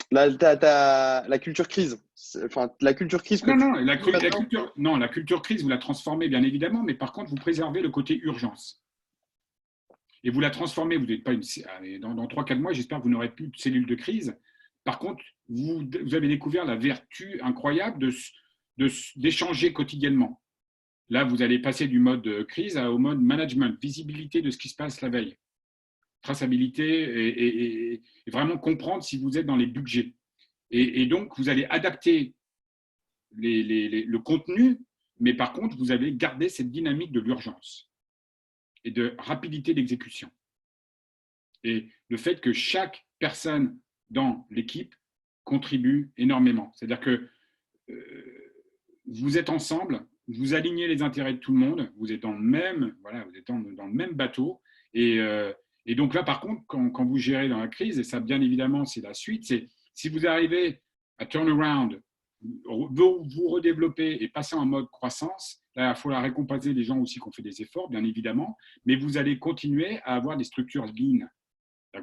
La culture crise. Enfin, la culture crise que Non, tu non, maintenant. la culture crise, vous la transformez bien évidemment, mais par contre, vous préservez le côté urgence. Et vous la transformez, vous n'êtes pas dans 3-4 mois, j'espère que vous n'aurez plus de cellules de crise. Par contre, vous avez découvert la vertu incroyable d'échanger quotidiennement. Là, vous allez passer du mode crise au mode management, visibilité de ce qui se passe la veille, traçabilité et vraiment comprendre si vous êtes dans les budgets. Et donc, vous allez adapter le contenu, mais par contre, vous allez garder cette dynamique de l'urgence et de rapidité d'exécution. Et le fait que chaque personne dans l'équipe contribue énormément. C'est-à-dire que vous êtes ensemble, vous alignez les intérêts de tout le monde, vous êtes dans le même, voilà, vous êtes dans le même bateau. Et donc là, par contre, quand vous gérez dans la crise, et ça, bien évidemment, c'est la suite, c'est si vous arrivez à turn around, vous redévelopper et passer en mode croissance, là, il faut la récompenser des gens aussi qui ont fait des efforts, bien évidemment, mais vous allez continuer à avoir des structures lean.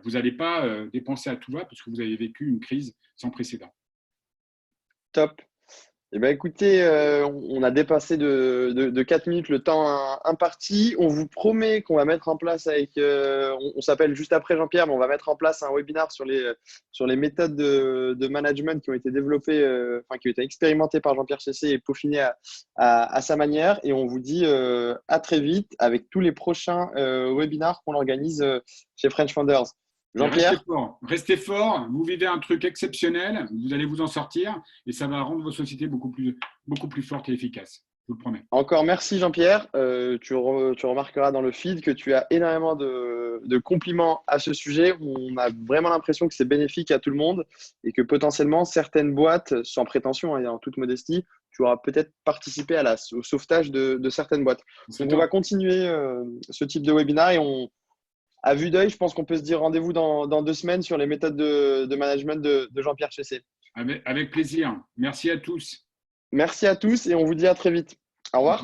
Vous n'allez pas dépenser à tout va parce que vous avez vécu une crise sans précédent. Top. Eh bien, écoutez, on a dépassé de 4 minutes le temps imparti. On vous promet qu'on va mettre en place on s'appelle juste après Jean-Pierre, mais on va mettre en place un webinaire sur les méthodes de management qui ont été développées, qui ont été expérimentées par Jean-Pierre Chessé et peaufinées à sa manière. Et on vous dit à très vite avec tous les prochains webinaires qu'on organise chez French Founders. Jean-Pierre, restez fort, vous vivez un truc exceptionnel, vous allez vous en sortir et ça va rendre vos sociétés beaucoup plus fortes et efficaces, je vous le promets. encore merci Jean-Pierre. Tu remarqueras dans le feed que tu as énormément de compliments à ce sujet. On a vraiment l'impression que c'est bénéfique à tout le monde et que potentiellement certaines boîtes, sans prétention et en toute modestie, tu auras peut-être participé au sauvetage de certaines boîtes. Donc on va continuer ce type de webinaire et à vue d'œil, je pense qu'on peut se dire rendez-vous dans 2 semaines sur les méthodes de management de Jean-Pierre Chessé. Avec plaisir. Merci à tous. Merci à tous et on vous dit à très vite. Au revoir.